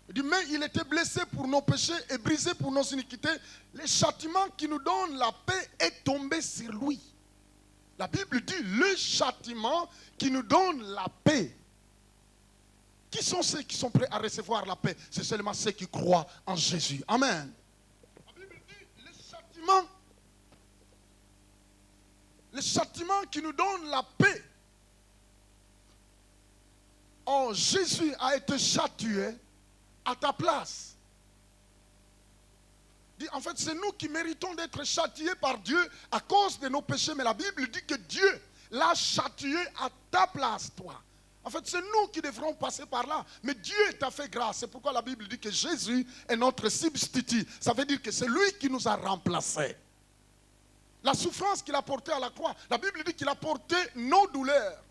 Il dit, mais il était blessé pour nos péchés et brisé pour nos iniquités. Le châtiment qui nous donne la paix est tombé sur lui. La Bible dit, le châtiment qui nous donne la paix. Qui sont ceux qui sont prêts à recevoir la paix? C'est seulement ceux qui croient en Jésus. Amen. La Bible dit, le châtiment qui nous donne la paix. Oh, Jésus a été châtié à ta place. En fait, c'est nous qui méritons d'être châtiés par Dieu à cause de nos péchés. Mais la Bible dit que Dieu l'a châtié à ta place, toi. En fait, c'est nous qui devrons passer par là. Mais Dieu t'a fait grâce. C'est pourquoi la Bible dit que Jésus est notre substitut. Ça veut dire que c'est lui qui nous a remplacés. La souffrance qu'il a portée à la croix, la Bible dit qu'il a porté nos douleurs.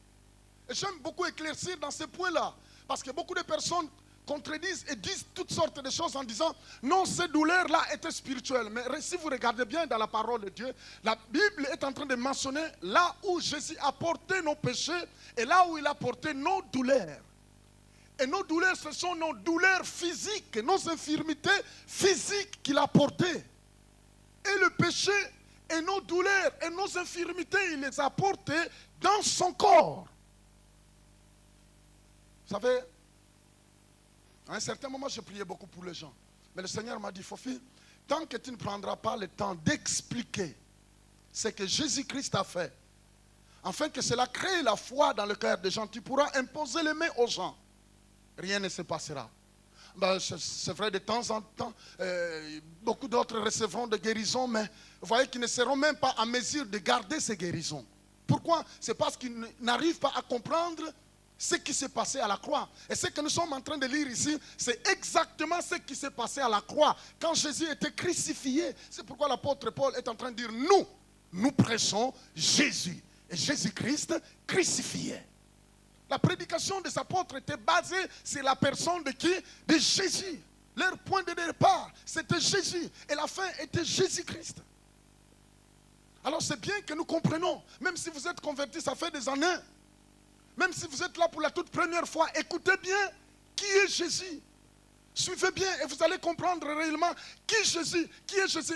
Et j'aime beaucoup éclaircir dans ce point-là. Parce que beaucoup de personnes contredisent et disent toutes sortes de choses en disant non, ces douleurs-là étaient spirituelles. Mais si vous regardez bien dans la parole de Dieu, la Bible est en train de mentionner là où Jésus a porté nos péchés et là où il a porté nos douleurs. Et nos douleurs, ce sont nos douleurs physiques, nos infirmités physiques qu'il a portées. Et le péché et nos douleurs et nos infirmités, il les a portées dans son corps. Vous savez, à un certain moment, je priais beaucoup pour les gens. Mais le Seigneur m'a dit, Fofi, tant que tu ne prendras pas le temps d'expliquer ce que Jésus-Christ a fait, afin que cela crée la foi dans le cœur des gens, tu pourras imposer les mains aux gens. Rien ne se passera. Ben, c'est vrai, de temps en temps, beaucoup d'autres recevront des guérisons, mais vous voyez qu'ils ne seront même pas en mesure de garder ces guérisons. Pourquoi? C'est parce qu'ils n'arrivent pas à comprendre ce qui s'est passé à la croix. Et ce que nous sommes en train de lire ici, c'est exactement ce qui s'est passé à la croix, quand Jésus était crucifié. C'est pourquoi l'apôtre Paul est en train de dire, nous prêchons Jésus. Et Jésus-Christ crucifié. La prédication des apôtres était basée sur la personne de qui? De Jésus. Leur point de départ, c'était Jésus. Et la fin était Jésus-Christ. Alors c'est bien que nous comprenions, même si vous êtes convertis, ça fait des années, même si vous êtes là pour la toute première fois, écoutez bien qui est Jésus. Suivez bien et vous allez comprendre réellement qui est Jésus.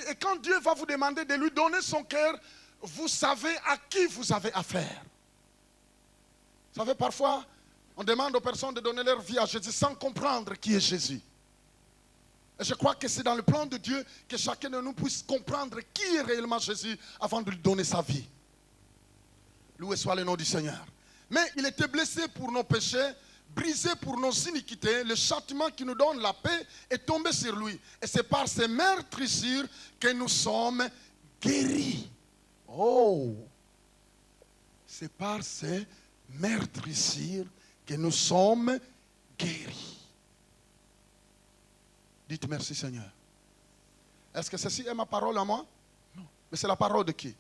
Et quand Dieu va vous demander de lui donner son cœur, vous savez à qui vous avez affaire. Vous savez, parfois, on demande aux personnes de donner leur vie à Jésus sans comprendre qui est Jésus. Et je crois que c'est dans le plan de Dieu que chacun de nous puisse comprendre qui est réellement Jésus avant de lui donner sa vie. Loué soit le nom du Seigneur. Mais il était blessé pour nos péchés, brisé pour nos iniquités. Le châtiment qui nous donne la paix est tombé sur lui. Et c'est par ses meurtrissures que nous sommes guéris. Oh! C'est par ses meurtrissures que nous sommes guéris. Dites merci Seigneur. Est-ce que ceci est ma parole à moi? Non. Mais c'est la parole de qui?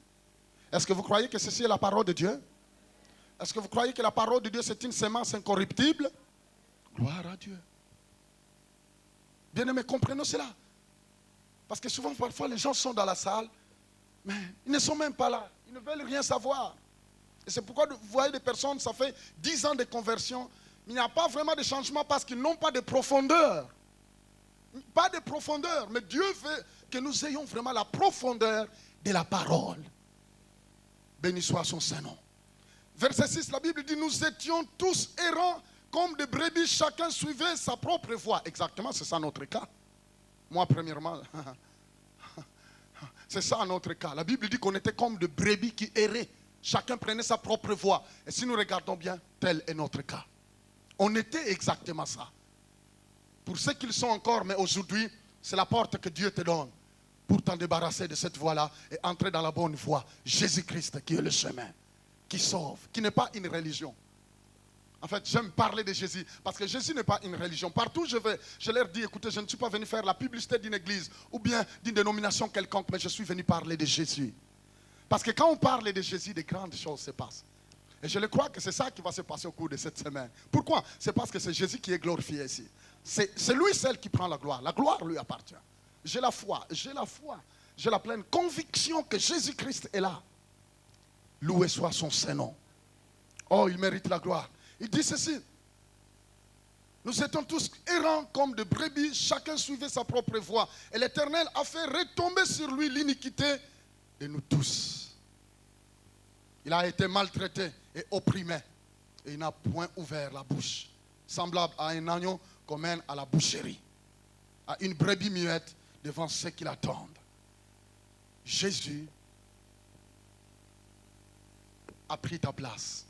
Est-ce que vous croyez que ceci est la parole de Dieu? Est-ce que vous croyez que la parole de Dieu c'est une semence incorruptible? Gloire à Dieu. Bien-aimés, comprenons cela. Parce que souvent, parfois, les gens sont dans la salle, mais ils ne sont même pas là. Ils ne veulent rien savoir. Et c'est pourquoi vous voyez des personnes, ça fait 10 ans de conversion, mais il n'y a pas vraiment de changement parce qu'ils n'ont pas de profondeur. Pas de profondeur, mais Dieu veut que nous ayons vraiment la profondeur de la parole. Béni soit son Saint-Nom. Verset 6, la Bible dit, nous étions tous errants comme des brebis, chacun suivait sa propre voie. Exactement, c'est ça notre cas. Moi, premièrement, c'est ça notre cas. La Bible dit qu'on était comme des brebis qui erraient. Chacun prenait sa propre voie. Et si nous regardons bien, tel est notre cas. On était exactement ça. Pour ceux qui le sont encore, mais aujourd'hui, c'est la porte que Dieu te donne pour t'en débarrasser de cette voie-là et entrer dans la bonne voie. Jésus-Christ qui est le chemin, qui sauve, qui n'est pas une religion. En fait, j'aime parler de Jésus parce que Jésus n'est pas une religion. Partout où je vais, je leur dis, écoutez, je ne suis pas venu faire la publicité d'une église ou bien d'une dénomination quelconque, mais je suis venu parler de Jésus. Parce que quand on parle de Jésus, de grandes choses se passent. Et je le crois que c'est ça qui va se passer au cours de cette semaine. Pourquoi? C'est parce que c'est Jésus qui est glorifié ici. C'est lui seul qui prend la gloire. La gloire lui appartient. J'ai la foi, j'ai la pleine conviction que Jésus-Christ est là. Loué soit son Saint-Nom. Oh, il mérite la gloire. Il dit ceci. Nous étions tous errants comme des brebis, chacun suivait sa propre voie. Et l'Éternel a fait retomber sur lui l'iniquité de nous tous. Il a été maltraité et opprimé. Et il n'a point ouvert la bouche. Semblable à un agneau qu'on mène à la boucherie. À une brebis muette devant ceux qui l'attendent. Jésus a pris ta place.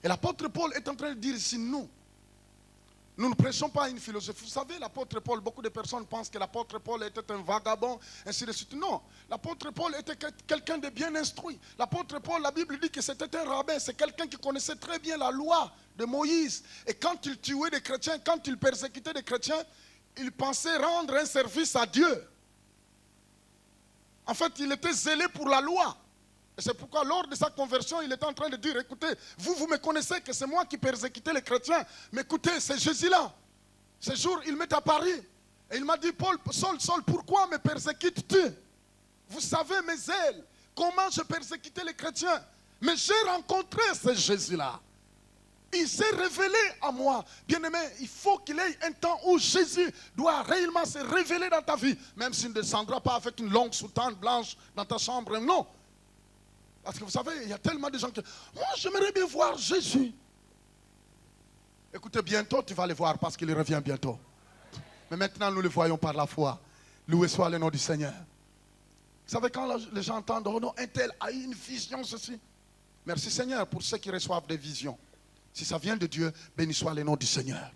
Et l'apôtre Paul est en train de dire ici, nous ne prêchons pas une philosophie. Vous savez, l'apôtre Paul, beaucoup de personnes pensent que l'apôtre Paul était un vagabond, ainsi de suite. Non, l'apôtre Paul était quelqu'un de bien instruit. L'apôtre Paul, la Bible dit que c'était un rabbin, c'est quelqu'un qui connaissait très bien la loi de Moïse. Et quand il tuait des chrétiens, quand il persécutait des chrétiens, il pensait rendre un service à Dieu. En fait, il était zélé pour la loi. Et c'est pourquoi lors de sa conversion, il était en train de dire, écoutez, vous me connaissez que c'est moi qui persécutais les chrétiens. Mais écoutez, c'est Jésus-là. Ce jour, il m'est apparu. Et il m'a dit, Paul, Saul, pourquoi me persécutes-tu? Vous savez mes ailes, comment je persécutais les chrétiens. Mais j'ai rencontré ce Jésus-là. Il s'est révélé à moi. Bien-aimé, il faut qu'il y ait un temps où Jésus doit réellement se révéler dans ta vie. Même s'il ne descendra pas avec une longue soutane blanche dans ta chambre. Non. Parce que vous savez, il y a tellement de gens qui... Moi, j'aimerais bien voir Jésus. Écoutez, bientôt, tu vas le voir parce qu'il revient bientôt. Mais maintenant, nous le voyons par la foi. Loué soit le nom du Seigneur. Vous savez, quand les gens entendent, oh non, un tel a eu une vision, ceci. Merci Seigneur pour ceux qui reçoivent des visions. Si ça vient de Dieu, béni soit le nom du Seigneur.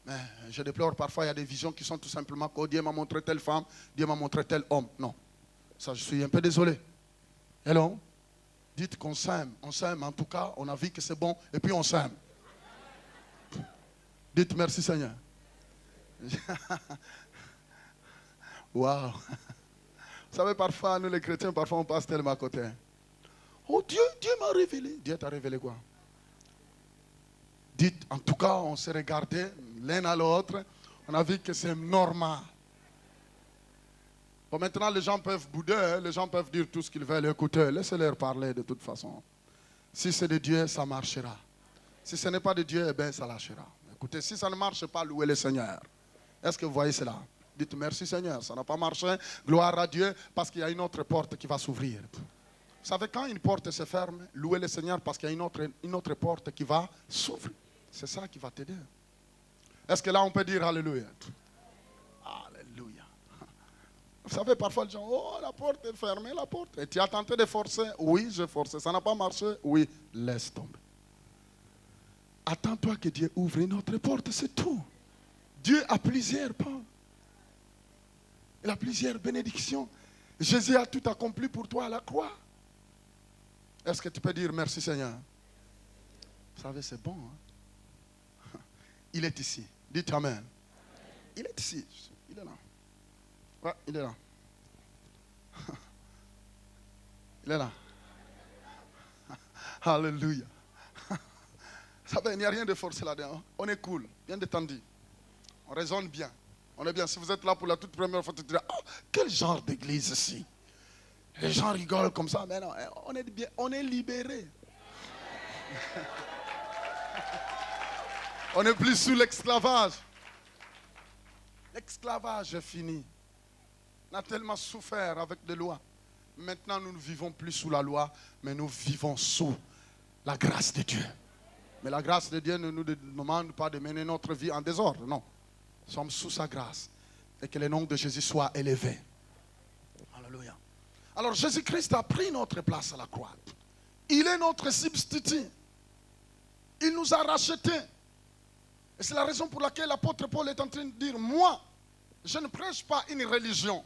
Mais je déplore parfois, il y a des visions qui sont tout simplement que Dieu m'a montré telle femme, Dieu m'a montré tel homme. Non, ça je suis un peu désolé. Hello? Dites qu'on s'aime, en tout cas, on a vu que c'est bon, et puis on s'aime. Dites merci Seigneur. Waouh! Vous savez, parfois, nous les chrétiens, parfois on passe tellement à côté. Oh Dieu m'a révélé. Dieu t'a révélé quoi? Dites, en tout cas, on s'est regardé l'un à l'autre. On a vu que c'est normal. Bon, maintenant, les gens peuvent bouder, hein, les gens peuvent dire tout ce qu'ils veulent. Écoutez, laissez-leur parler de toute façon. Si c'est de Dieu, ça marchera. Si ce n'est pas de Dieu, eh bien, ça lâchera. Écoutez, si ça ne marche pas, louez le Seigneur. Est-ce que vous voyez cela? Dites merci Seigneur, ça n'a pas marché. Gloire à Dieu, parce qu'il y a une autre porte qui va s'ouvrir. Vous savez, quand une porte se ferme, louez le Seigneur parce qu'il y a une autre porte qui va s'ouvrir. C'est ça qui va t'aider. Est-ce que là, on peut dire Alléluia? Alléluia. Vous savez, parfois, les gens, oh, la porte est fermée, la porte. Et tu as tenté de forcer? Oui, j'ai forcé. Ça n'a pas marché? Oui, laisse tomber. Attends-toi que Dieu ouvre une autre porte, c'est tout. Dieu a plusieurs portes. Il a plusieurs bénédictions. Jésus a tout accompli pour toi à la croix. Est-ce que tu peux dire merci Seigneur? Vous savez, c'est bon. Hein? Il est ici. Dites Amen. Il est ici. Il est là. Ouais, il est là. Il est là. Alléluia. Vous savez, il n'y a rien de forcé là-dedans. On est cool, bien détendu. On raisonne bien. On est bien. Si vous êtes là pour la toute première fois, tu te diras, oh, quel genre d'église ici? Les gens rigolent comme ça. Mais non, on est bien, on est libérés. On n'est plus sous l'esclavage. L'esclavage est fini. On a tellement souffert avec des lois. Maintenant, nous ne vivons plus sous la loi, mais nous vivons sous la grâce de Dieu. Mais la grâce de Dieu ne nous demande pas de mener notre vie en désordre, non. Nous sommes sous sa grâce. Et que le nom de Jésus soit élevé. Alléluia. Alors Jésus-Christ a pris notre place à la croix. Il est notre substitut. Il nous a rachetés. Et c'est la raison pour laquelle l'apôtre Paul est en train de dire, moi, je ne prêche pas une religion.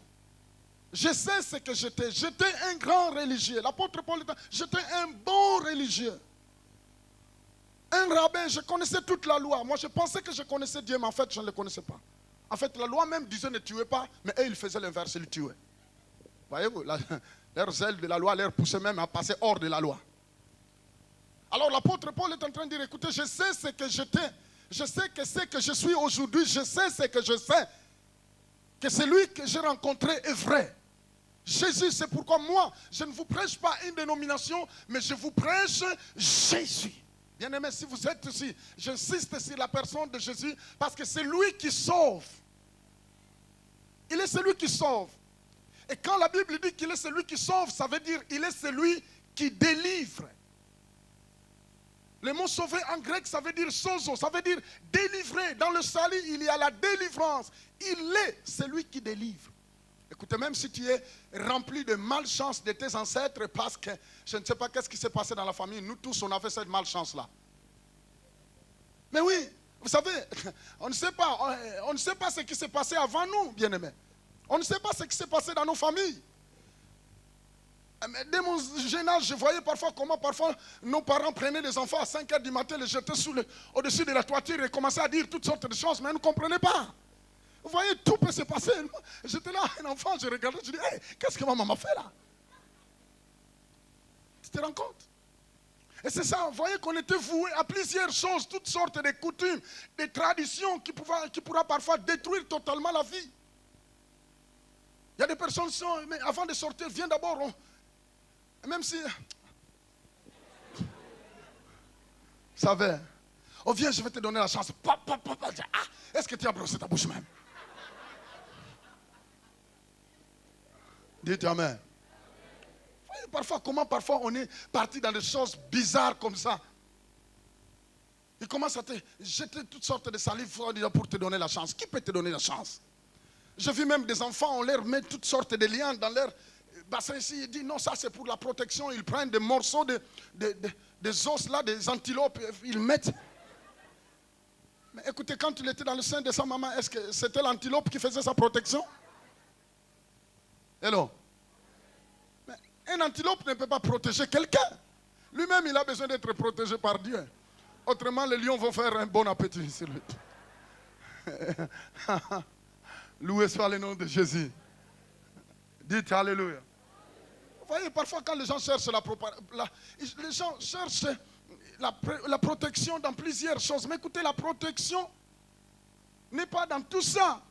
Je sais ce que j'étais. J'étais un grand religieux. L'apôtre Paul était, j'étais un bon religieux. Un rabbin, je connaissais toute la loi. Moi, je pensais que je connaissais Dieu, mais en fait, je ne le connaissais pas. En fait, la loi même disait ne tuez pas, mais eux, ils faisaient l'inverse, ils tuaient. Voyez-vous, leur zèle de la loi leur poussait même à passer hors de la loi. Alors, l'apôtre Paul est en train de dire, écoutez, je sais ce que j'étais. Je sais que ce que je suis aujourd'hui, je sais ce que je sais. Que celui que j'ai rencontré est vrai. Jésus, c'est pourquoi moi, je ne vous prêche pas une dénomination, mais je vous prêche Jésus. Bien-aimé, si vous êtes ici, j'insiste sur la personne de Jésus parce que c'est lui qui sauve. Il est celui qui sauve. Et quand la Bible dit qu'il est celui qui sauve, ça veut dire qu'il est celui qui délivre. Le mot sauver en grec, ça veut dire sozo, ça veut dire délivrer. Dans le salut, il y a la délivrance. Il est celui qui délivre. Écoutez, même si tu es rempli de malchance de tes ancêtres, parce que je ne sais pas qu'est-ce qui s'est passé dans la famille, nous tous, on avait cette malchance-là. Mais oui, vous savez, on ne sait pas ce qui s'est passé avant nous, bien-aimés. On ne sait pas ce qui s'est passé dans nos familles. Mais dès mon jeune âge, je voyais parfois comment nos parents prenaient les enfants à 5 h du matin, les jetaient au-dessus de la toiture et commençaient à dire toutes sortes de choses, mais ils ne comprenaient pas. Vous voyez, tout peut se passer. J'étais là, un enfant, je regardais, je dis, hey, qu'est-ce que ma maman fait là? Tu te rends compte? Et c'est ça, vous voyez qu'on était voué à plusieurs choses, toutes sortes de coutumes, des traditions qui pourraient parfois détruire totalement la vie. Il y a des personnes qui sont, mais avant de sortir, viens d'abord, même si... savais. Oh, viens, je vais te donner la chance. Ah, est-ce que tu as brossé ta bouche même? Dites Amen. Parfois, parfois on est parti dans des choses bizarres comme ça. Il commence à te jeter toutes sortes de salives pour te donner la chance. Qui peut te donner la chance? Je vis même des enfants, on leur met toutes sortes de liens dans leur bassin ici. Il dit non, ça c'est pour la protection. Ils prennent des morceaux des os là, des antilopes, ils mettent. Mais écoutez, quand il était dans le sein de sa maman, est-ce que c'était l'antilope qui faisait sa protection? Hello? Mais un antilope ne peut pas protéger quelqu'un. Lui-même, il a besoin d'être protégé par Dieu. Autrement, les lions vont faire un bon appétit sur lui. Loué soit le nom de Jésus. Dites Alléluia. Vous voyez, parfois quand les gens cherchent les gens cherchent la protection dans plusieurs choses. Mais écoutez, la protection n'est pas dans tout ça.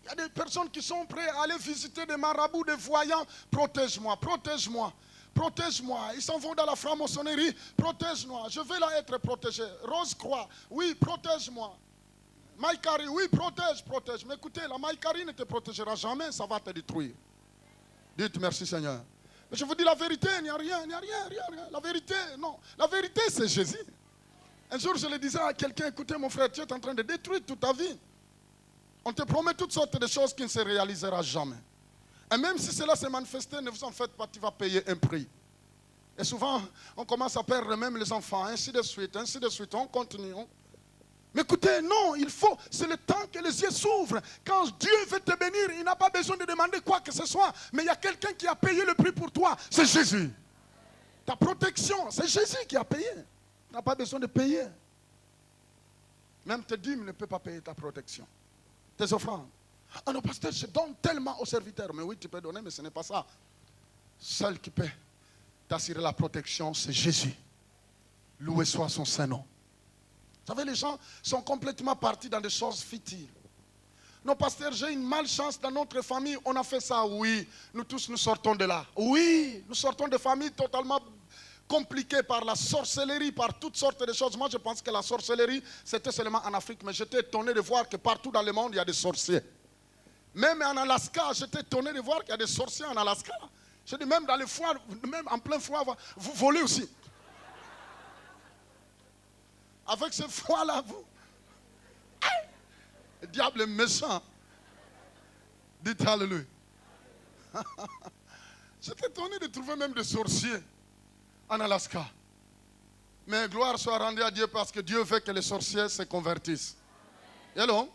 Il y a des personnes qui sont prêtes à aller visiter des marabouts, des voyants. Protège-moi, protège-moi, protège-moi. Ils s'en vont dans la franc-maçonnerie. Protège-moi, je vais là être protégé. Rose-Croix, oui, protège-moi. Maïkari, oui, protège, protège. Mais écoutez, la Maïkari ne te protégera jamais, ça va te détruire. Dites merci Seigneur. Mais je vous dis la vérité, il n'y a rien, il n'y a rien, rien. La vérité, non. La vérité, c'est Jésus. Un jour, je le disais à quelqu'un, écoutez mon frère, tu es en train de détruire toute ta vie. On te promet toutes sortes de choses qui ne se réaliseront jamais. Et même si cela s'est manifesté, ne vous en faites pas, tu vas payer un prix. Et souvent, on commence à perdre même les enfants, ainsi de suite, on continue. Mais écoutez, non, il faut, c'est le temps que les yeux s'ouvrent. Quand Dieu veut te bénir, il n'a pas besoin de demander quoi que ce soit. Mais il y a quelqu'un qui a payé le prix pour toi, c'est Jésus. Ta protection, c'est Jésus qui a payé. Tu n'as pas besoin de payer. Même tes dîmes ne peuvent pas payer ta protection. Tes offrandes. Ah non, pasteur, je donne tellement aux serviteurs. Mais oui, tu peux donner, mais ce n'est pas ça. Seul qui peut t'assurer la protection, c'est Jésus. Loué soit son Saint-Nom. Vous savez, les gens sont complètement partis dans des choses futiles. Non, pasteur, j'ai une malchance dans notre famille. On a fait ça, oui. Nous tous, nous sortons de là. Oui, nous sortons de familles totalement compliquées par la sorcellerie, par toutes sortes de choses. Moi, je pense que la sorcellerie, c'était seulement en Afrique. Mais j'étais étonné de voir que partout dans le monde, il y a des sorciers. Même en Alaska, j'étais étonné de voir qu'il y a des sorciers en Alaska. Je dis, même dans les foires, même en plein foire, vous volez aussi. Avec ce foie-là, vous. Le diable est méchant. Dites Alléluia. J'étais étonné de trouver même des sorciers en Alaska. Mais gloire soit rendue à Dieu parce que Dieu veut que les sorciers se convertissent. Hello?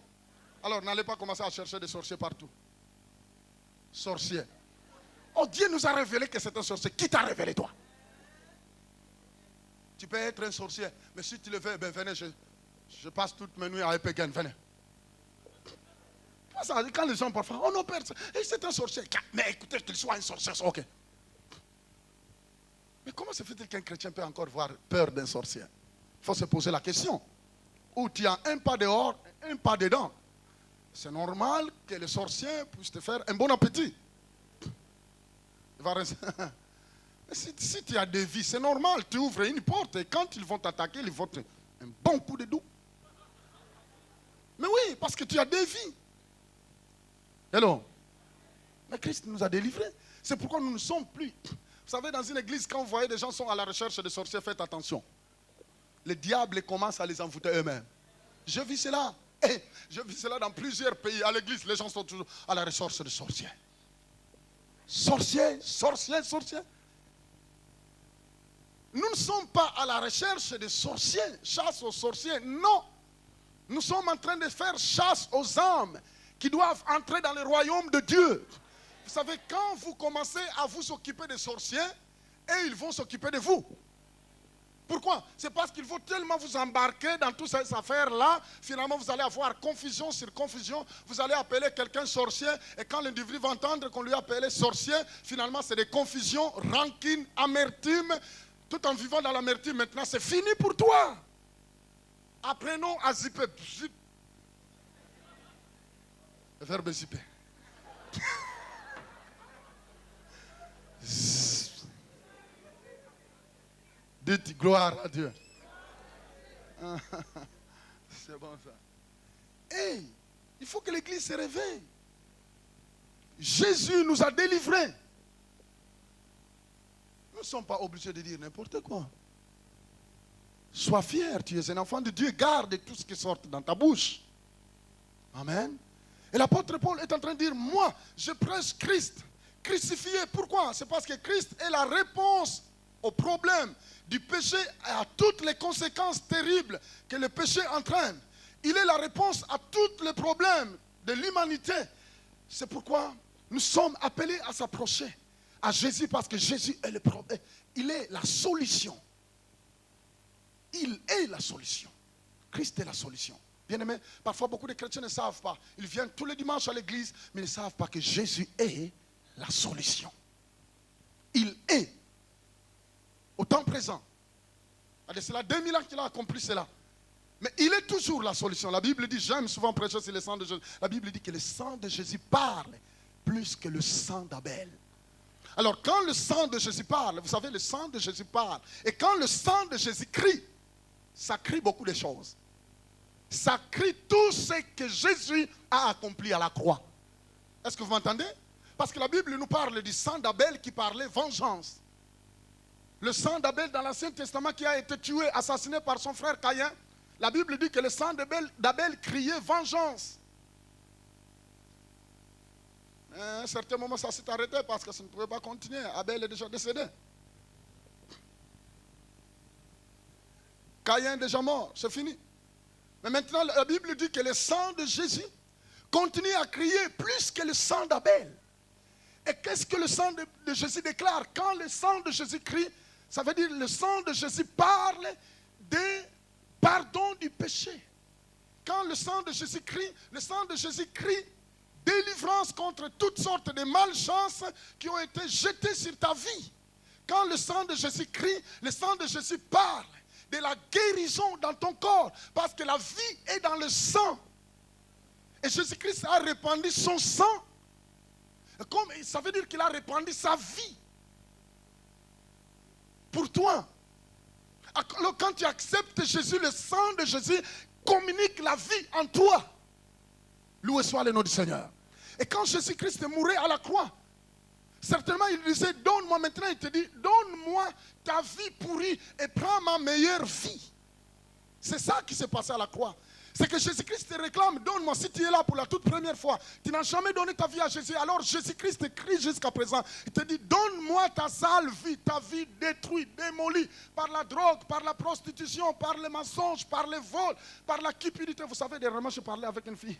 Alors, n'allez pas commencer à chercher des sorciers partout. Sorciers. Oh, Dieu nous a révélé que c'est un sorcier. Qui t'a révélé, toi? Tu peux être un sorcier, mais si tu le veux, ben venez, je passe toutes mes nuits à Epegen, venez. Quand les gens parfois, oh non, père, c'est un sorcier. Mais écoutez, qu'il soit un sorcier, c'est ok. Mais comment se fait-il qu'un chrétien peut encore avoir peur d'un sorcier? Il faut se poser la question. Ou tu as un pas dehors, un pas dedans. C'est normal que les sorciers puissent te faire un bon appétit. Il va rester. Si tu as des vies, c'est normal, tu ouvres une porte et quand ils vont t'attaquer, ils vont te un bon coup de doux. Mais oui, parce que tu as des vies. Hello. Mais Christ nous a délivrés. C'est pourquoi nous ne sommes plus. Vous savez, dans une église, quand vous voyez des gens sont à la recherche de sorciers, faites attention. Le diable commence à les envoûter eux-mêmes. Je vis cela. Je vis cela dans plusieurs pays. À l'église, les gens sont toujours à la recherche de sorciers. Sorciers, sorciers, sorciers. Nous ne sommes pas à la recherche des sorciers, chasse aux sorciers, non. Nous sommes en train de faire chasse aux âmes qui doivent entrer dans le royaume de Dieu. Vous savez, quand vous commencez à vous occuper des sorciers, et ils vont s'occuper de vous. Pourquoi? C'est parce qu'il faut tellement vous embarquer dans toutes ces affaires-là, finalement vous allez avoir confusion sur confusion, vous allez appeler quelqu'un sorcier, et quand l'individu va entendre qu'on lui appelle sorcier, finalement c'est des confusions, rancune, amertume. Tout en vivant dans l'amertume, maintenant, c'est fini pour toi. Apprenons à zipper. Zip. Le verbe zipper. Dites gloire à Dieu. C'est bon ça. Hey, il faut que l'église se réveille. Jésus nous a délivrés. Nous ne sommes pas obligés de dire n'importe quoi. Sois fier, tu es un enfant de Dieu. Garde tout ce qui sort dans ta bouche. Amen. Et l'apôtre Paul est en train de dire, moi, je prêche Christ crucifié. Pourquoi? C'est parce que Christ est la réponse au problème du péché et à toutes les conséquences terribles que le péché entraîne. Il est la réponse à tous les problèmes de l'humanité. C'est pourquoi nous sommes appelés à s'approcher à Jésus, parce que Jésus est le problème. Il est la solution. Il est la solution. Christ est la solution. Bien-aimés, parfois beaucoup de chrétiens ne savent pas. Ils viennent tous les dimanches à l'église, mais ils ne savent pas que Jésus est la solution. Il est au temps présent. C'est cela 2000 ans qu'il a accompli cela. Mais il est toujours la solution. La Bible dit, j'aime souvent prêcher sur le sang de Jésus. La Bible dit que le sang de Jésus parle plus que le sang d'Abel. Alors quand le sang de Jésus parle, vous savez, le sang de Jésus parle. Et quand le sang de Jésus crie, ça crie beaucoup de choses. Ça crie tout ce que Jésus a accompli à la croix. Est-ce que vous m'entendez? Parce que la Bible nous parle du sang d'Abel qui parlait vengeance. Le sang d'Abel dans l'Ancien Testament qui a été tué, assassiné par son frère Caïn. La Bible dit que le sang d'Abel criait vengeance. Mais à un certain moment, ça s'est arrêté parce que ça ne pouvait pas continuer. Abel est déjà décédé. Caïn est déjà mort, c'est fini. Mais maintenant, la Bible dit que le sang de Jésus continue à crier plus que le sang d'Abel. Et qu'est-ce que le sang de Jésus déclare? Quand le sang de Jésus crie, ça veut dire que le sang de Jésus parle de pardon du péché. Quand le sang de Jésus crie, le sang de Jésus crie délivrance contre toutes sortes de malchances qui ont été jetées sur ta vie. Quand le sang de Jésus crie, le sang de Jésus parle de la guérison dans ton corps, parce que la vie est dans le sang. Et Jésus-Christ a répandu son sang. Comme, ça veut dire qu'il a répandu sa vie pour toi. Alors quand tu acceptes Jésus, le sang de Jésus communique la vie en toi. Loué soit le nom du Seigneur. Et quand Jésus-Christ est mouru à la croix, certainement il disait, donne-moi maintenant, il te dit, donne-moi ta vie pourrie et prends ma meilleure vie. C'est ça qui s'est passé à la croix. C'est que Jésus-Christ te réclame, donne-moi, si tu es là pour la toute première fois, tu n'as jamais donné ta vie à Jésus, alors Jésus-Christ te crie jusqu'à présent, il te dit, donne-moi ta sale vie, ta vie détruite, démolie par la drogue, par la prostitution, par le mensonge, par le vol, par la cupidité. Vous savez, dernièrement, je parlais avec une fille.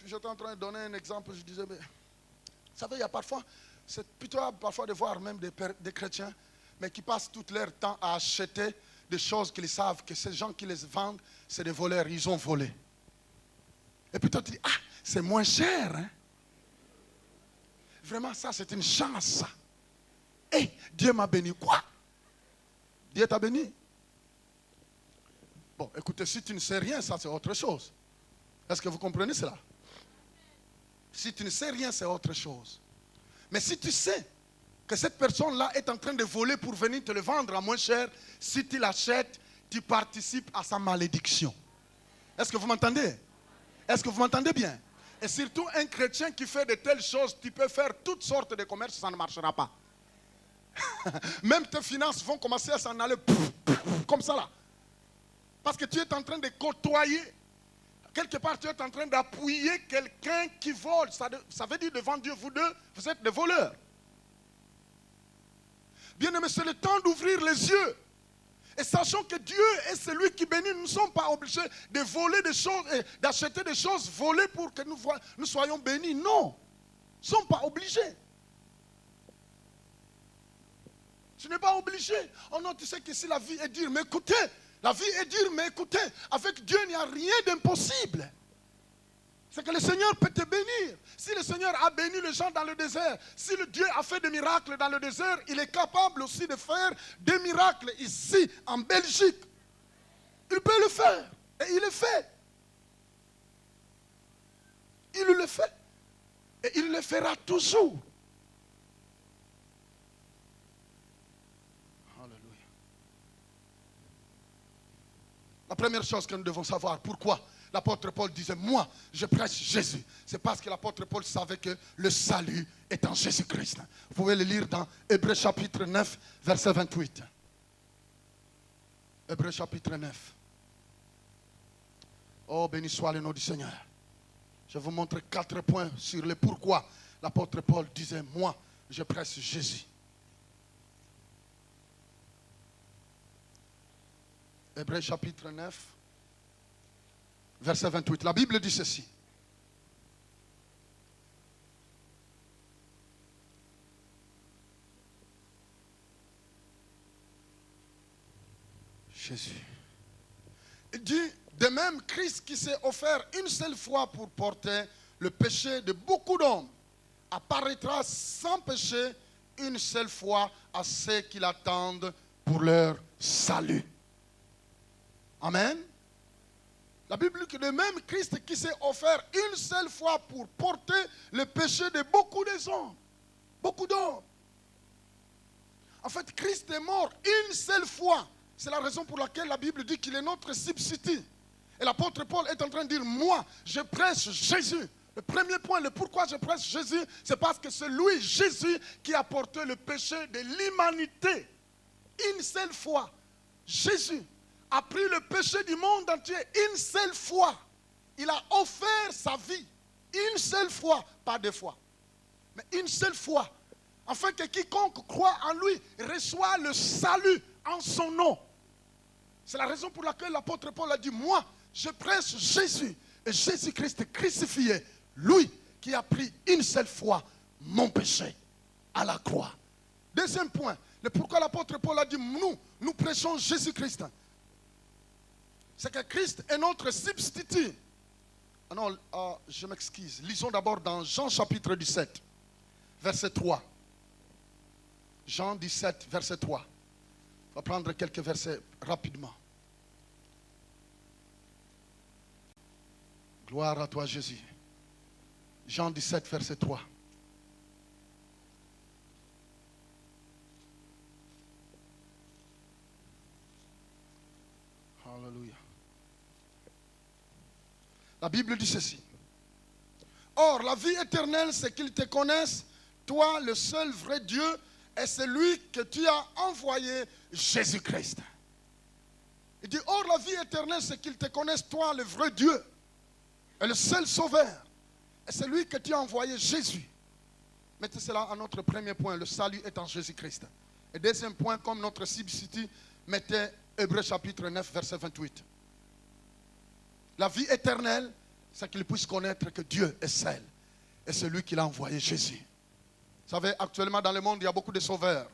J'étais en train de donner un exemple, je disais, mais, vous savez, il y a parfois, c'est pitoyable parfois de voir même des chrétiens, mais qui passent tout leur temps à acheter des choses qu'ils savent que ces gens qui les vendent, c'est des voleurs, ils ont volé. Et puis toi tu dis, ah, c'est moins cher. Hein? Vraiment, ça c'est une chance. Ça. Et Dieu m'a béni. Quoi? Dieu t'a béni. Bon, écoutez, si tu ne sais rien, ça c'est autre chose. Est-ce que vous comprenez cela? Si tu ne sais rien, c'est autre chose. Mais si tu sais que cette personne-là est en train de voler pour venir te le vendre à moins cher, si tu l'achètes, tu participes à sa malédiction. Est-ce que vous m'entendez? Est-ce que vous m'entendez bien? Et surtout, un chrétien qui fait de telles choses, tu peux faire toutes sortes de commerces, ça ne marchera pas. Même tes finances vont commencer à s'en aller comme ça là. Parce que tu es en train de côtoyer. Quelque part, tu es en train d'appuyer quelqu'un qui vole. Ça veut dire devant Dieu, vous deux, vous êtes des voleurs. Bien-aimés, c'est le temps d'ouvrir les yeux. Et sachant que Dieu est celui qui bénit, nous ne sommes pas obligés de voler des choses, d'acheter des choses volées pour que nous soyons bénis. Non, nous ne sommes pas obligés. Tu n'es pas obligé. Oh non, tu sais que si la vie est dure, mais écoutez, la vie est dure, mais écoutez, avec Dieu, il n'y a rien d'impossible. C'est que le Seigneur peut te bénir. Si le Seigneur a béni les gens dans le désert, si le Dieu a fait des miracles dans le désert, il est capable aussi de faire des miracles ici, en Belgique. Il peut le faire. Et il le fait. Il le fait. Et il le fera toujours. Alléluia. La première chose que nous devons savoir, pourquoi l'apôtre Paul disait, moi, je prêche Jésus. C'est parce que l'apôtre Paul savait que le salut est en Jésus-Christ. Vous pouvez le lire dans Hébreux chapitre 9, verset 28. Hébreux chapitre 9. Oh, béni soit le nom du Seigneur. Je vais vous montrer 4 points sur le pourquoi l'apôtre Paul disait, moi, je prêche Jésus. Hébreux chapitre 9, verset 28. La Bible dit ceci. Jésus. Il dit, de même, Christ qui s'est offert une seule fois pour porter le péché de beaucoup d'hommes, apparaîtra sans péché une seule fois à ceux qui l'attendent pour leur salut. Amen. La Bible dit que de même, Christ qui s'est offert une seule fois pour porter le péché de beaucoup d'hommes. Beaucoup d'hommes. En fait, Christ est mort une seule fois. C'est la raison pour laquelle la Bible dit qu'il est notre substitut. Et l'apôtre Paul est en train de dire, moi, je prêche Jésus. Le premier point, le pourquoi je prêche Jésus, c'est parce que c'est lui, Jésus, qui a porté le péché de l'humanité. Une seule fois. Jésus a pris le péché du monde entier une seule fois. Il a offert sa vie. Une seule fois, pas 2 fois. Mais une seule fois. Afin que quiconque croit en lui reçoit le salut en son nom. C'est la raison pour laquelle l'apôtre Paul a dit, moi, je prêche Jésus. Et Jésus-Christ crucifié, lui qui a pris une seule fois mon péché à la croix. Deuxième point, le pourquoi l'apôtre Paul a dit, nous prêchons Jésus-Christ. C'est que Christ est notre substitut. Ah non, je m'excuse. Lisons d'abord dans Jean chapitre 17, verset 3. Jean 17, verset 3. On va prendre quelques versets rapidement. Gloire à toi, Jésus. Jean 17, verset 3. Alléluia. La Bible dit ceci. Or, la vie éternelle, c'est qu'ils te connaissent, toi, le seul vrai Dieu, et celui que tu as envoyé, Jésus-Christ. Il dit, or, la vie éternelle, c'est qu'ils te connaissent, toi, le vrai Dieu, et le seul sauveur, et celui que tu as envoyé, Jésus. Mettez cela à notre premier point, le salut est en Jésus-Christ. Et deuxième point, comme notre substitut, mettez Hébreux chapitre 9, verset 28. La vie éternelle, c'est qu'il puisse connaître que Dieu est seul. Et celui qui l'a envoyé, Jésus. Vous savez, actuellement dans le monde, il y a beaucoup de sauveurs.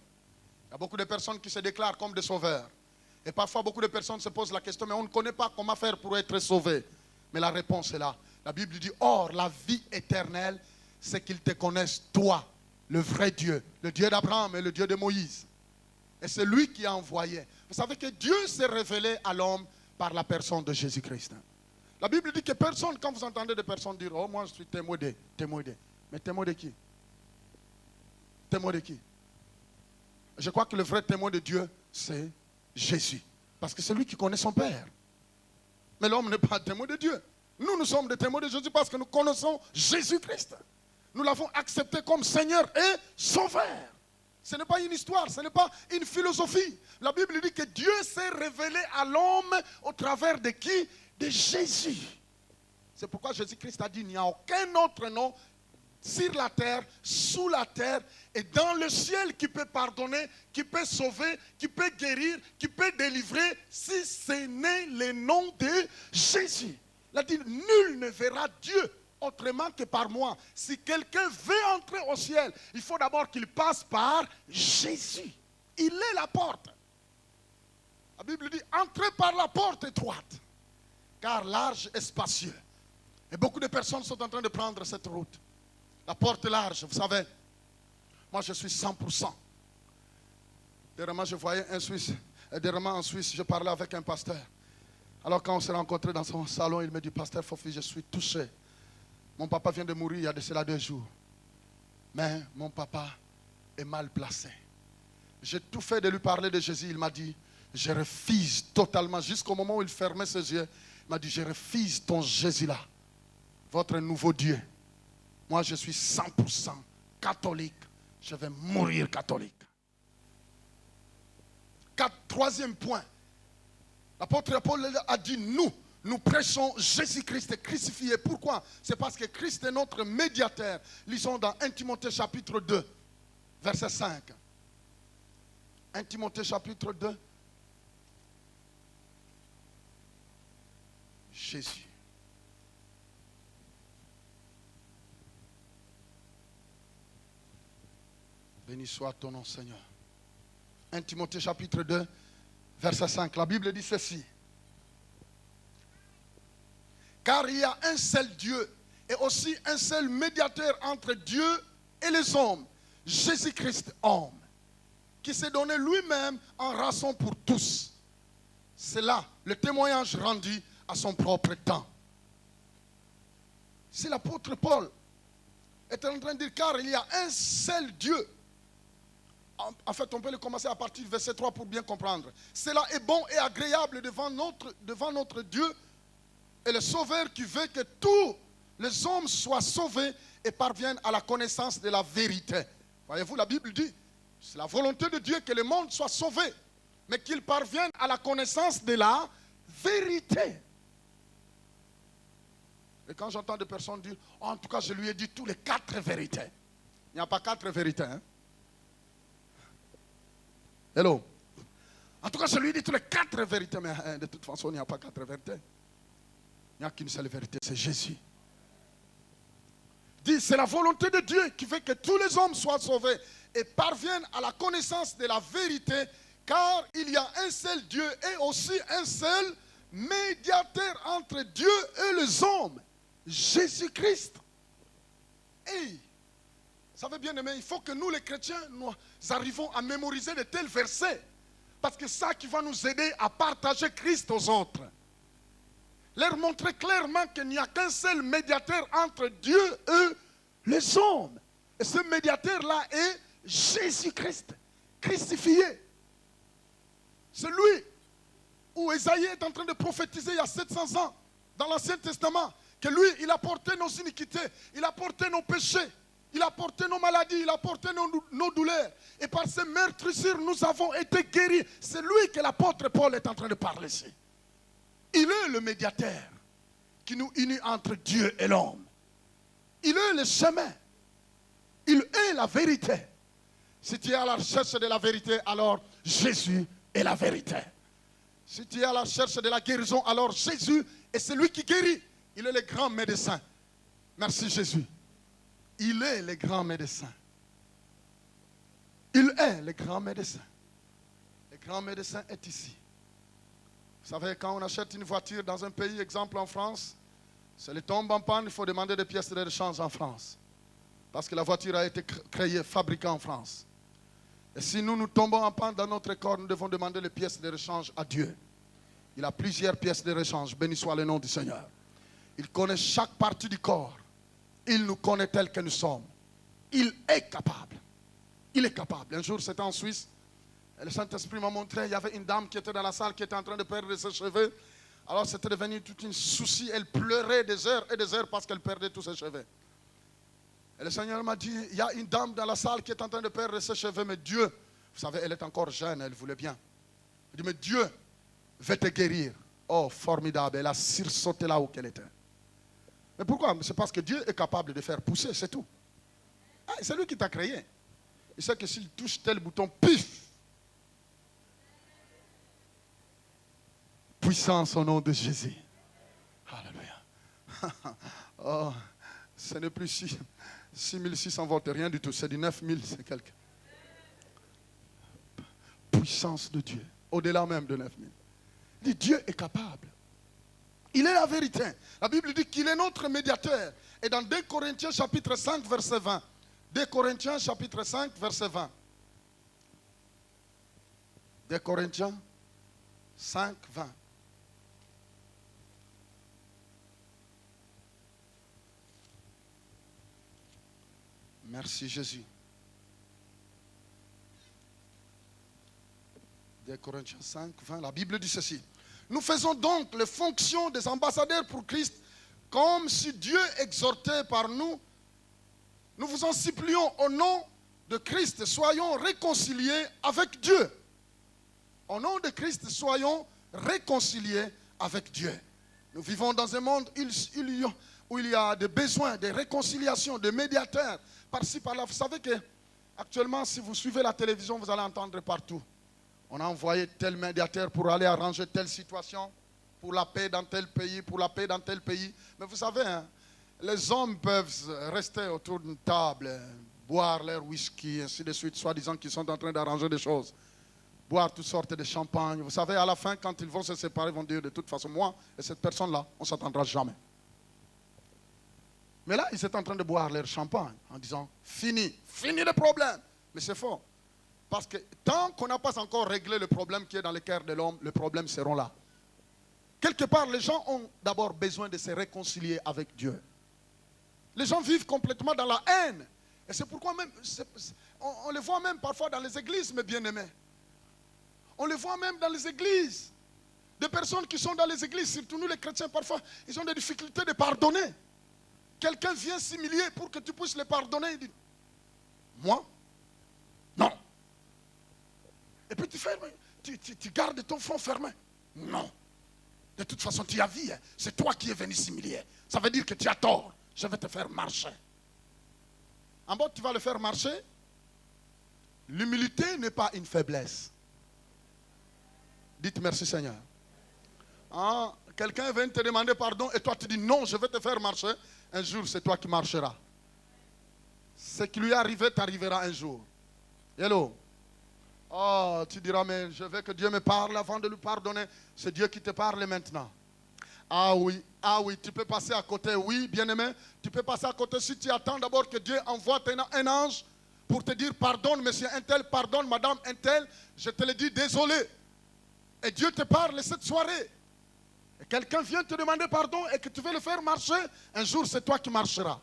Il y a beaucoup de personnes qui se déclarent comme des sauveurs. Et parfois, beaucoup de personnes se posent la question, mais on ne connaît pas comment faire pour être sauvé. Mais la réponse est là. La Bible dit, or, la vie éternelle, c'est qu'ils te connaissent, toi, le vrai Dieu. Le Dieu d'Abraham et le Dieu de Moïse. Et c'est lui qui a envoyé. Vous savez que Dieu s'est révélé à l'homme par la personne de Jésus-Christ. La Bible dit que personne, quand vous entendez des personnes dire, oh, moi je suis témoin de. Mais témoin de qui? Témoin de qui? Je crois que le vrai témoin de Dieu, c'est Jésus. Parce que c'est lui qui connaît son Père. Mais l'homme n'est pas témoin de Dieu. Nous sommes des témoins de Jésus parce que nous connaissons Jésus-Christ. Nous l'avons accepté comme Seigneur et Sauveur. Ce n'est pas une histoire, ce n'est pas une philosophie. La Bible dit que Dieu s'est révélé à l'homme au travers de qui? De Jésus. C'est pourquoi Jésus-Christ a dit, il n'y a aucun autre nom sur la terre, sous la terre et dans le ciel qui peut pardonner, qui peut sauver, qui peut guérir, qui peut délivrer, si ce n'est le nom de Jésus. Il a dit, nul ne verra Dieu autrement que par moi. Si quelqu'un veut entrer au ciel, il faut d'abord qu'il passe par Jésus. Il est la porte. La Bible dit, entrez par la porte étroite, car large et spacieux. Et beaucoup de personnes sont en train de prendre cette route. La porte large, vous savez, moi je suis 100%. Dernièrement, je voyais un Suisse. Dernièrement, en Suisse, je parlais avec un pasteur. Alors quand on s'est rencontrés dans son salon, il me dit, pasteur Fofi, je suis touché. Mon papa vient de mourir il y a de cela 2 jours. Mais mon papa est mal placé. J'ai tout fait de lui parler de Jésus. Il m'a dit, je refuse totalement, jusqu'au moment où il fermait ses yeux, il m'a dit, je refuse ton Jésus-là, votre nouveau Dieu. Moi, je suis 100% catholique. Je vais mourir catholique. Troisième point. L'apôtre Paul a dit, nous prêchons Jésus-Christ crucifié. Pourquoi? C'est parce que Christ est notre médiateur. Lisons dans 1 Timothée chapitre 2, verset 5. 1 Timothée chapitre 2. Jésus. Béni soit ton nom, Seigneur. 1 Timothée chapitre 2, verset 5. La Bible dit ceci. Car il y a un seul Dieu et aussi un seul médiateur entre Dieu et les hommes, Jésus-Christ homme, qui s'est donné lui-même en rançon pour tous. C'est là le témoignage rendu à son propre temps. C'est l'apôtre Paul est en train de dire, car il y a un seul Dieu. En fait, on peut le commencer à partir du verset 3 pour bien comprendre. Cela est bon et agréable devant notre Dieu et le Sauveur qui veut que tous les hommes soient sauvés et parviennent à la connaissance de la vérité. Voyez-vous, la Bible dit, c'est la volonté de Dieu que le monde soit sauvé, mais qu'il parvienne à la connaissance de la vérité. Et quand j'entends des personnes dire, oh, en tout cas, je lui ai dit tous les 4 vérités. Il n'y a pas 4 vérités, hein? Hello. En tout cas, je lui ai dit toutes les 4 vérités, mais de toute façon, il n'y a pas 4 vérités. Il n'y a qu'une seule vérité, c'est Jésus. Dit, c'est la volonté de Dieu qui fait que tous les hommes soient sauvés et parviennent à la connaissance de la vérité, car il y a un seul Dieu et aussi un seul médiateur entre Dieu et les hommes, Jésus-Christ. Et, vous savez bien aimé, il faut que nous les chrétiens, nous arrivons à mémoriser de tels versets, parce que c'est ça qui va nous aider à partager Christ aux autres. Leur montrer clairement qu'il n'y a qu'un seul médiateur entre Dieu et les hommes. Et ce médiateur-là est Jésus-Christ, crucifié. C'est lui où Ésaïe est en train de prophétiser il y a 700 ans, dans l'Ancien Testament, que lui, il a porté nos iniquités, il a porté nos péchés, il a porté nos maladies, il a porté nos douleurs. Et par ses meurtrissures, nous avons été guéris. C'est lui que l'apôtre Paul est en train de parler ici. Il est le médiateur qui nous unit entre Dieu et l'homme. Il est le chemin. Il est la vérité. Si tu es à la recherche de la vérité, alors Jésus est la vérité. Si tu es à la recherche de la guérison, alors Jésus est celui qui guérit. Il est le grand médecin. Merci Jésus. Il est le grand médecin. Il est le grand médecin. Le grand médecin est ici. Vous savez, quand on achète une voiture dans un pays, exemple en France, si elle tombe en panne, il faut demander des pièces de rechange en France. Parce que la voiture a été créée, fabriquée en France. Et si nous tombons en panne dans notre corps, nous devons demander les pièces de rechange à Dieu. Il a plusieurs pièces de rechange. Béni soit le nom du Seigneur. Il connaît chaque partie du corps. Il nous connaît tel que nous sommes. Il est capable. Il est capable. Un jour, c'était en Suisse. Et le Saint-Esprit m'a montré, il y avait une dame qui était dans la salle, qui était en train de perdre ses cheveux. Alors c'était devenu tout un souci. Elle pleurait des heures et des heures parce qu'elle perdait tous ses cheveux. Et le Seigneur m'a dit, il y a une dame dans la salle qui est en train de perdre ses cheveux, mais Dieu, vous savez, elle est encore jeune, elle voulait bien. Il dit, mais Dieu veut te guérir. Oh, formidable, elle a sursauté là où elle était. Mais pourquoi? C'est parce que Dieu est capable de faire pousser, c'est tout. Ah, c'est lui qui t'a créé. Il sait que s'il touche tel bouton, pif! Puissance au nom de Jésus. Alléluia. Oh, ce n'est plus 6600 volts, rien du tout, c'est du 9000, c'est quelque. Puissance de Dieu, au-delà même de 9000. Il dit, Dieu est capable. Il est la vérité. La Bible dit qu'il est notre médiateur. Et dans 2 Corinthiens chapitre 5, verset 20. 2 Corinthiens chapitre 5, verset 20. 2 Corinthiens 5, 20. Merci Jésus. 2 Corinthiens 5, 20, la Bible dit ceci. Nous faisons donc les fonctions des ambassadeurs pour Christ comme si Dieu exhortait par nous. Nous vous en supplions au nom de Christ, soyons réconciliés avec Dieu. Au nom de Christ, soyons réconciliés avec Dieu. Nous vivons dans un monde où il y a des besoins, des réconciliations, des médiateurs, par-ci, par-là. Vous savez que actuellement, si vous suivez la télévision, vous allez entendre partout. On a envoyé tel médiateur pour aller arranger telle situation, pour la paix dans tel pays, pour la paix dans tel pays. Mais vous savez, hein, les hommes peuvent rester autour d'une table, boire leur whisky, ainsi de suite, soi-disant qu'ils sont en train d'arranger des choses. Boire toutes sortes de champagne. Vous savez, à la fin, quand ils vont se séparer, ils vont dire de toute façon, moi et cette personne-là, on ne s'entendra jamais. Mais là, ils sont en train de boire leur champagne en disant, fini le problème. Mais c'est faux. Parce que tant qu'on n'a pas encore réglé le problème qui est dans le cœur de l'homme, les problèmes seront là. Quelque part, les gens ont d'abord besoin de se réconcilier avec Dieu. Les gens vivent complètement dans la haine. Et c'est pourquoi même, on les voit même parfois dans les églises, mes bien-aimés. On les voit même dans les églises. Des personnes qui sont dans les églises, surtout nous les chrétiens, parfois, ils ont des difficultés de pardonner. Quelqu'un vient s'humilier pour que tu puisses le pardonner. Il dit, moi? Non. Et puis tu gardes ton front fermé. Non. De toute façon, tu as vu, hein? C'est toi qui es venu s'humilier. Ça veut dire que tu as tort. Je vais te faire marcher. En bas, tu vas le faire marcher. L'humilité n'est pas une faiblesse. Dites merci Seigneur. Ah, quelqu'un vient te demander pardon et toi tu dis non, je vais te faire marcher. Un jour, c'est toi qui marcheras. Ce qui lui est arrivé t'arrivera un jour. Hello. Oh, tu diras, mais je veux que Dieu me parle avant de lui pardonner. C'est Dieu qui te parle maintenant. Ah oui, tu peux passer à côté. Oui, bien-aimé, tu peux passer à côté si tu attends d'abord que Dieu envoie un ange pour te dire pardonne, monsieur un tel, pardonne, madame un tel. Je te le dis, désolé. Et Dieu te parle cette soirée. Et quelqu'un vient te demander pardon et que tu veux le faire marcher. Un jour, c'est toi qui marcheras.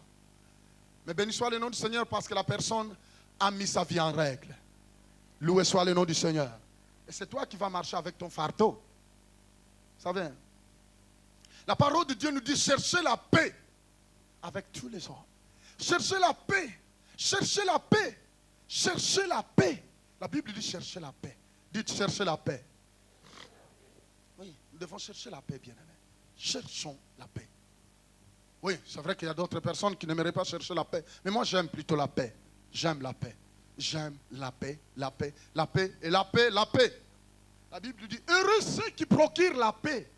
Mais béni soit le nom du Seigneur parce que la personne a mis sa vie en règle. Loué soit le nom du Seigneur. Et c'est toi qui vas marcher avec ton fardeau. Vous savez, la parole de Dieu nous dit cherchez la paix avec tous les hommes. Cherchez la paix. Cherchez la paix. Cherchez la paix. La Bible dit cherchez la paix. Dites cherchez la paix. Oui, nous devons chercher la paix, bien-aimés. Cherchons la paix. Oui, c'est vrai qu'il y a d'autres personnes qui n'aimeraient pas chercher la paix. Mais moi, j'aime plutôt la paix. J'aime la paix. J'aime la paix, la paix, la paix et la paix, la paix. La Bible dit, heureux ceux qui procurent la paix.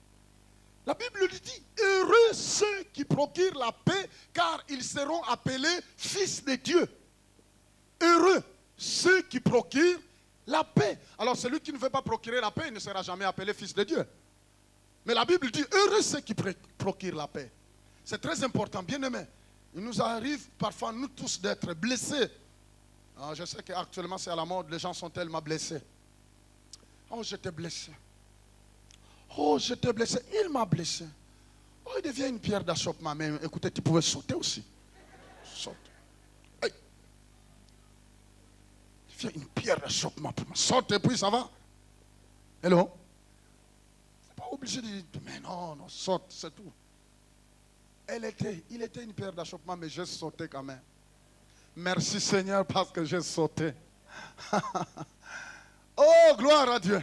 La Bible dit, heureux ceux qui procurent la paix, car ils seront appelés fils de Dieu. Heureux ceux qui procurent la paix. Alors celui qui ne veut pas procurer la paix, il ne sera jamais appelé fils de Dieu. Mais la Bible dit, heureux ceux qui procurent la paix. C'est très important, bien aimé. Il nous arrive parfois, nous tous, d'être blessés. Ah, je sais qu'actuellement c'est à la mode, les gens sont tellement blessés. Oh, j'étais blessé. Oh, j'étais blessé. Il m'a blessé. Oh, il devient une pierre d'achoppement. Mais écoutez, tu pouvais sauter aussi. Saute. Hey. Il devient une pierre d'achoppement pour moi. Saute et puis ça va. Hello? C'est pas obligé de dire, mais non, non, saute, c'est tout. Il était une pierre d'achoppement, mais j'ai sauté quand même. Merci Seigneur parce que j'ai sauté. Oh, gloire à Dieu.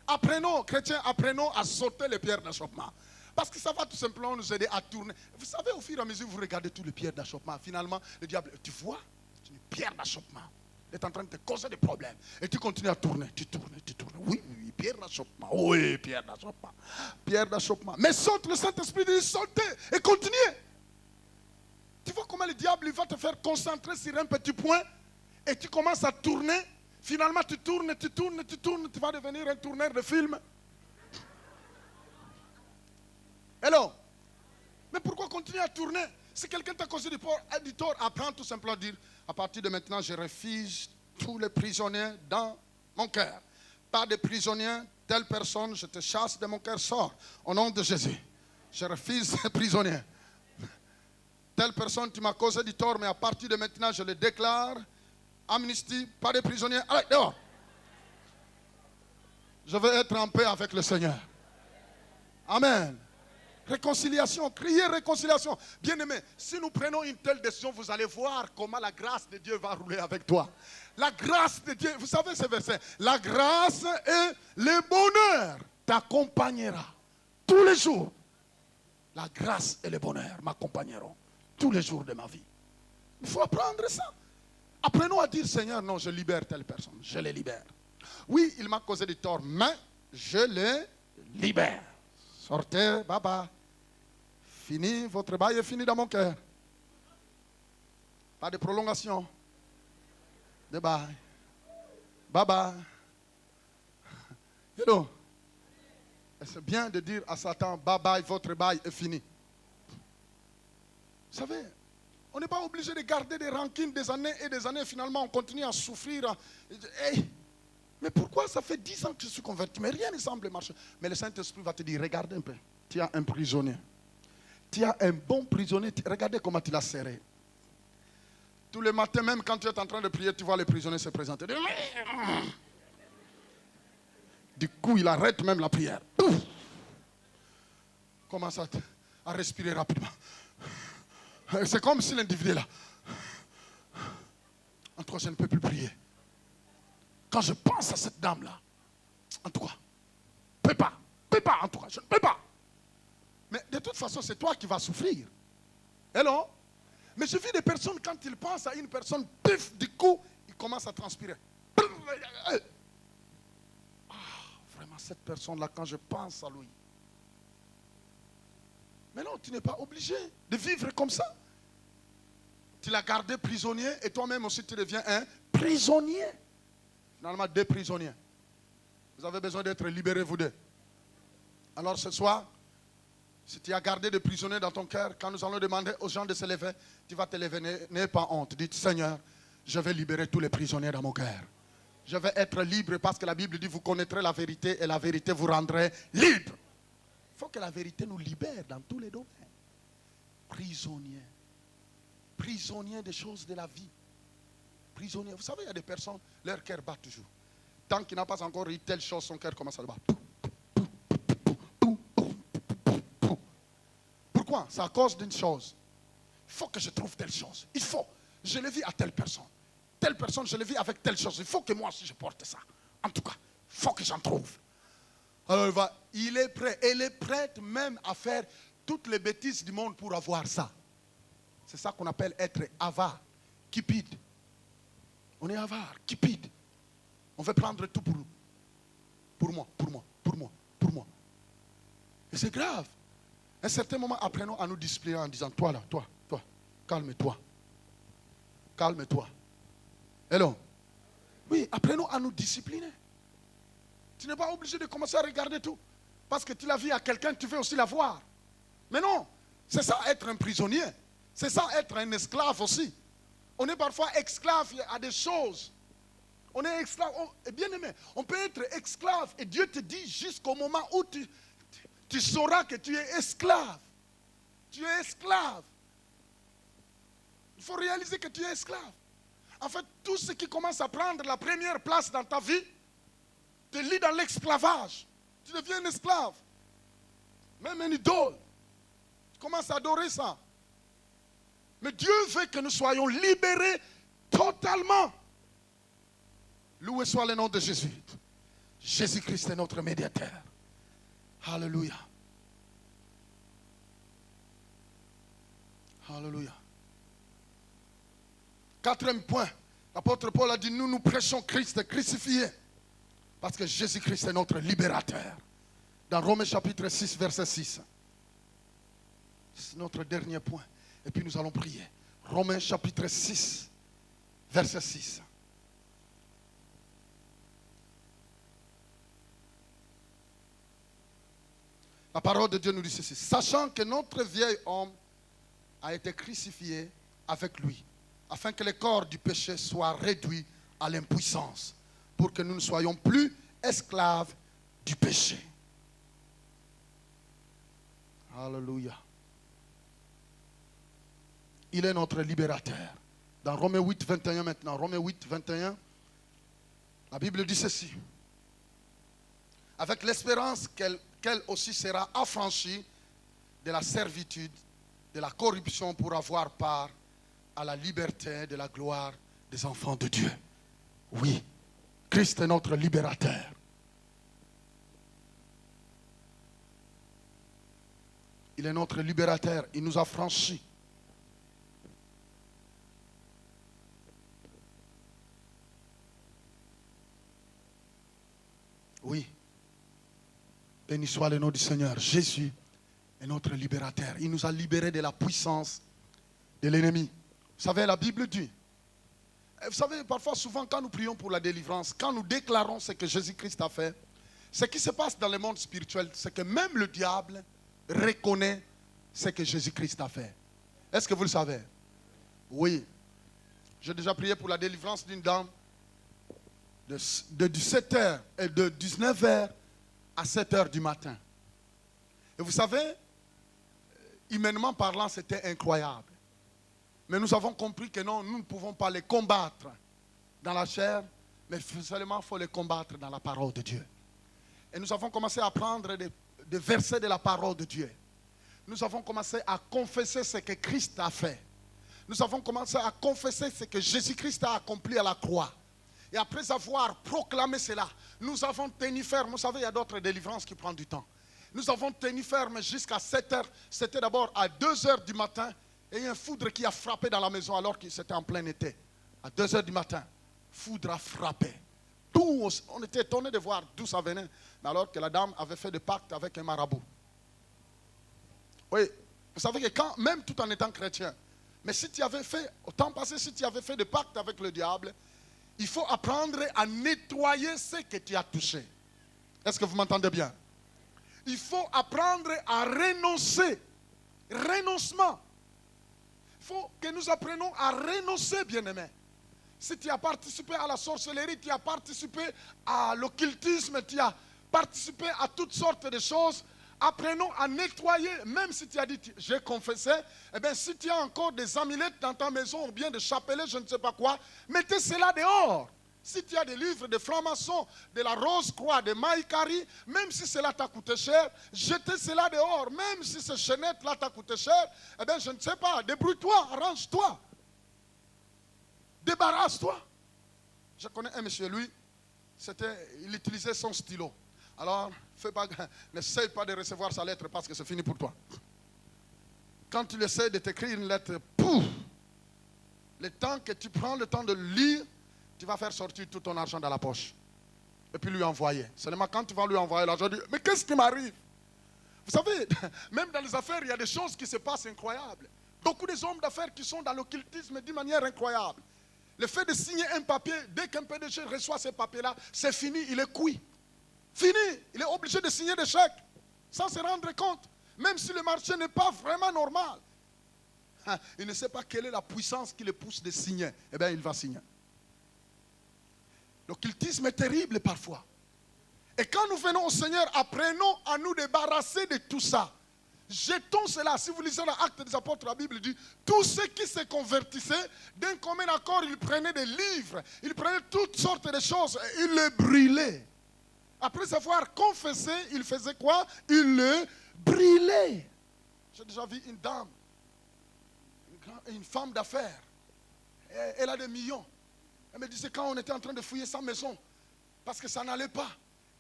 Apprenons, chrétiens, apprenons à sauter les pierres d'achoppement. Parce que ça va tout simplement nous aider à tourner. Vous savez, au fur et à mesure, vous regardez tous les pierres d'achoppement. Finalement, le diable, tu vois, c'est une pierre d'achoppement. Il est en train de te causer des problèmes. Et tu continues à tourner, tu tournes. Oui, pierre d'achoppement. Oui, pierre d'achoppement. Pierre d'achoppement. Mais saute, le Saint-Esprit dit sautez et continuez. Tu vois comment le diable il va te faire concentrer sur un petit point et tu commences à tourner. Finalement, tu tournes, tu vas devenir un tourneur de film. Hello? Mais pourquoi continuer à tourner? Si quelqu'un t'a causé du tort, apprends tout simplement à dire, à partir de maintenant, je refuse tous les prisonniers dans mon cœur. Pas de prisonniers, telle personne, je te chasse de mon cœur, sors. Au nom de Jésus, je refuse les prisonniers. Telle personne, tu m'as causé du tort, mais à partir de maintenant, je le déclare. Amnistie, pas de prisonniers, allez, dehors. Je veux être en paix avec le Seigneur. Amen. Réconciliation, criez réconciliation. Bien-aimé, si nous prenons une telle décision, vous allez voir comment la grâce de Dieu va rouler avec toi. La grâce de Dieu, vous savez ce verset, la grâce et le bonheur t'accompagnera tous les jours. La grâce et le bonheur m'accompagneront tous les jours de ma vie. Il faut apprendre ça. Apprenons à dire, Seigneur, non, je libère telle personne, je les libère. Oui, il m'a causé du tort, mais je les libère. Sortez, baba. Fini, votre bail est fini dans mon cœur. Pas de prolongation. De bail. Baba. Hello. C'est bien de dire à Satan, bye bye, votre bail est fini. Vous savez, on n'est pas obligé de garder des rancines des années et des années. Finalement, on continue à souffrir. Hey, mais pourquoi ça fait 10 ans que je suis converti, mais rien ne semble marcher. Mais le Saint-Esprit va te dire, regarde un peu, tu as un prisonnier. Tu as un bon prisonnier, regardez comment tu l'as serré. Tous les matins, même quand tu es en train de prier, tu vois les prisonniers se présenter. Du coup, il arrête même la prière. Commence à respirer rapidement. C'est comme si l'individu est là. En tout cas, je ne peux plus prier. Quand je pense à cette dame-là, en tout cas, peux pas, en tout cas, je ne peux pas. Mais de toute façon, c'est toi qui vas souffrir. Hello? Mais je vis des personnes, quand ils pensent à une personne, pif, du coup, ils commencent à transpirer. Ah, vraiment, cette personne-là, quand je pense à lui. Mais non, tu n'es pas obligé de vivre comme ça. Tu l'as gardé prisonnier et toi-même aussi tu deviens un prisonnier. Finalement, 2 prisonniers. Vous avez besoin d'être libérés, vous 2. Alors ce soir, si tu as gardé des prisonniers dans ton cœur, quand nous allons demander aux gens de se lever, tu vas te lever, n'aie pas honte. Dites, Seigneur, je vais libérer tous les prisonniers dans mon cœur. Je vais être libre parce que la Bible dit, vous connaîtrez la vérité et la vérité vous rendrait libre. Il faut que la vérité nous libère dans tous les domaines. Prisonniers. Prisonniers des choses de la vie. Prisonniers. Vous savez, il y a des personnes, leur cœur bat toujours. Tant qu'il n'a pas encore eu telle chose, son cœur commence à le battre. Pourquoi? C'est à cause d'une chose. Il faut que je trouve telle chose. Il faut. Je le vis à telle personne. Telle personne, je le vis avec telle chose. Il faut que moi aussi je porte ça. En tout cas, il faut que j'en trouve. Alors il est prêt. Elle est prête même à faire toutes les bêtises du monde pour avoir ça. C'est ça qu'on appelle être avare, cupide. On est avare, cupide. On veut prendre tout pour nous. Pour moi, pour moi, pour moi, pour moi. Et c'est grave. À un certain moment, apprenons à nous discipliner en disant, toi là, toi, calme-toi. Calme-toi. Hello? Oui, apprenons à nous discipliner. Tu n'es pas obligé de commencer à regarder tout. Parce que tu l'as vu à quelqu'un, tu veux aussi la voir. Mais non, c'est ça être un prisonnier. C'est ça être un esclave aussi. On est parfois esclave à des choses. On est esclave. Bien aimé, on peut être esclave et Dieu te dit jusqu'au moment où tu sauras que tu es esclave. Tu es esclave. Il faut réaliser que tu es esclave. En fait, tout ce qui commence à prendre la première place dans ta vie te lie dans l'esclavage. Tu deviens un esclave. Même un idole. Tu commences à adorer ça. Mais Dieu veut que nous soyons libérés totalement. Loué soit le nom de Jésus. Jésus-Christ est notre médiateur. Alléluia. Alléluia. 4e point. L'apôtre Paul a dit, nous prêchons Christ crucifié. Parce que Jésus-Christ est notre libérateur. Dans Romains chapitre 6, verset 6. C'est notre dernier point. Et puis nous allons prier. Romains chapitre 6, verset 6. La parole de Dieu nous dit ceci. Sachant que notre vieil homme a été crucifié avec lui, afin que le corps du péché soit réduit à l'impuissance, pour que nous ne soyons plus esclaves du péché. Alléluia. Il est notre libérateur. Dans Romains 8, 21 maintenant. Romains 8, 21. La Bible dit ceci. avec l'espérance qu'elle aussi sera affranchie de la servitude, de la corruption pour avoir part à la liberté de la gloire des enfants de Dieu. Oui, Christ est notre libérateur. Il est notre libérateur, il nous a franchis. Oui. Béni soit le nom du Seigneur. Jésus est notre libérateur. Il nous a libérés de la puissance de l'ennemi. Vous savez, la Bible dit. Vous savez, parfois, souvent, quand nous prions pour la délivrance, quand nous déclarons ce que Jésus-Christ a fait, ce qui se passe dans le monde spirituel, c'est que même le diable reconnaît ce que Jésus-Christ a fait. Est-ce que vous le savez? Oui. J'ai déjà prié pour la délivrance d'une dame de 17h et de 19h à 7h du matin. Et vous savez, humainement parlant, c'était incroyable. Mais nous avons compris que non, nous ne pouvons pas les combattre dans la chair, mais seulement il faut les combattre dans la parole de Dieu. Et nous avons commencé à prendre des versets de la parole de Dieu. Nous avons commencé à confesser ce que Christ a fait. Nous avons commencé à confesser ce que Jésus-Christ a accompli à la croix. Et après avoir proclamé cela, nous avons tenu ferme. Vous savez, il y a d'autres délivrances qui prennent du temps. Nous avons tenu ferme jusqu'à 7h. C'était d'abord à 2h du matin. Et il y a un foudre qui a frappé dans la maison alors que c'était en plein été. À 2h du matin, foudre a frappé. Tout, on était étonnés de voir d'où ça venait. Mais alors que la dame avait fait des pactes avec un marabout. Oui, vous savez que quand, même tout en étant chrétien, mais si tu avais fait, au temps passé, si tu avais fait des pactes avec le diable, il faut apprendre à nettoyer ce que tu as touché. Est-ce que vous m'entendez bien? Il faut apprendre à renoncer. Renoncement. Il faut que nous apprenions à renoncer, bien-aimés. Si tu as participé à la sorcellerie, tu as participé à l'occultisme, tu as participé à toutes sortes de choses, apprenons à nettoyer. Même si tu as dit, j'ai confessé, eh bien, si tu as encore des amulettes dans ta maison ou bien des chapelets, je ne sais pas quoi, mettez cela dehors. Si tu as des livres de francs-maçons, de la Rose-Croix, de Maïkari, même si cela t'a coûté cher, jetez cela dehors. Même si ce chaînette-là t'a coûté cher, eh bien, je ne sais pas, débrouille-toi, arrange-toi. Débarrasse-toi. Je connais un monsieur, lui, il utilisait son stylo. Alors, n'essaye pas de recevoir sa lettre parce que c'est fini pour toi. Quand tu essaies de t'écrire une lettre, pouf, le temps que tu prends le temps de lire, tu vas faire sortir tout ton argent dans la poche. Et puis lui envoyer. Seulement quand tu vas lui envoyer l'argent, tu dis, mais qu'est-ce qui m'arrive? Vous savez, même dans les affaires, il y a des choses qui se passent incroyables. Beaucoup des hommes d'affaires qui sont dans l'occultisme d'une manière incroyable. Le fait de signer un papier, dès qu'un PDG reçoit ces papiers-là, c'est fini, il est cuit. Fini, il est obligé de signer des chèques sans se rendre compte. Même si le marché n'est pas vraiment normal. Il ne sait pas quelle est la puissance qui le pousse de signer. Eh bien, il va signer. L'occultisme est terrible parfois. Et quand nous venons au Seigneur, apprenons à nous débarrasser de tout ça. Jetons cela. Si vous lisez l'Acte des Apôtres, la Bible dit, tous ceux qui se convertissaient, d'un commun accord, ils prenaient des livres, ils prenaient toutes sortes de choses et ils les brûlaient. Après avoir confessé, il faisait quoi? Il le brûlait. J'ai déjà vu une dame, une femme d'affaires. Elle a des millions. Elle me disait quand on était en train de fouiller sa maison, parce que ça n'allait pas.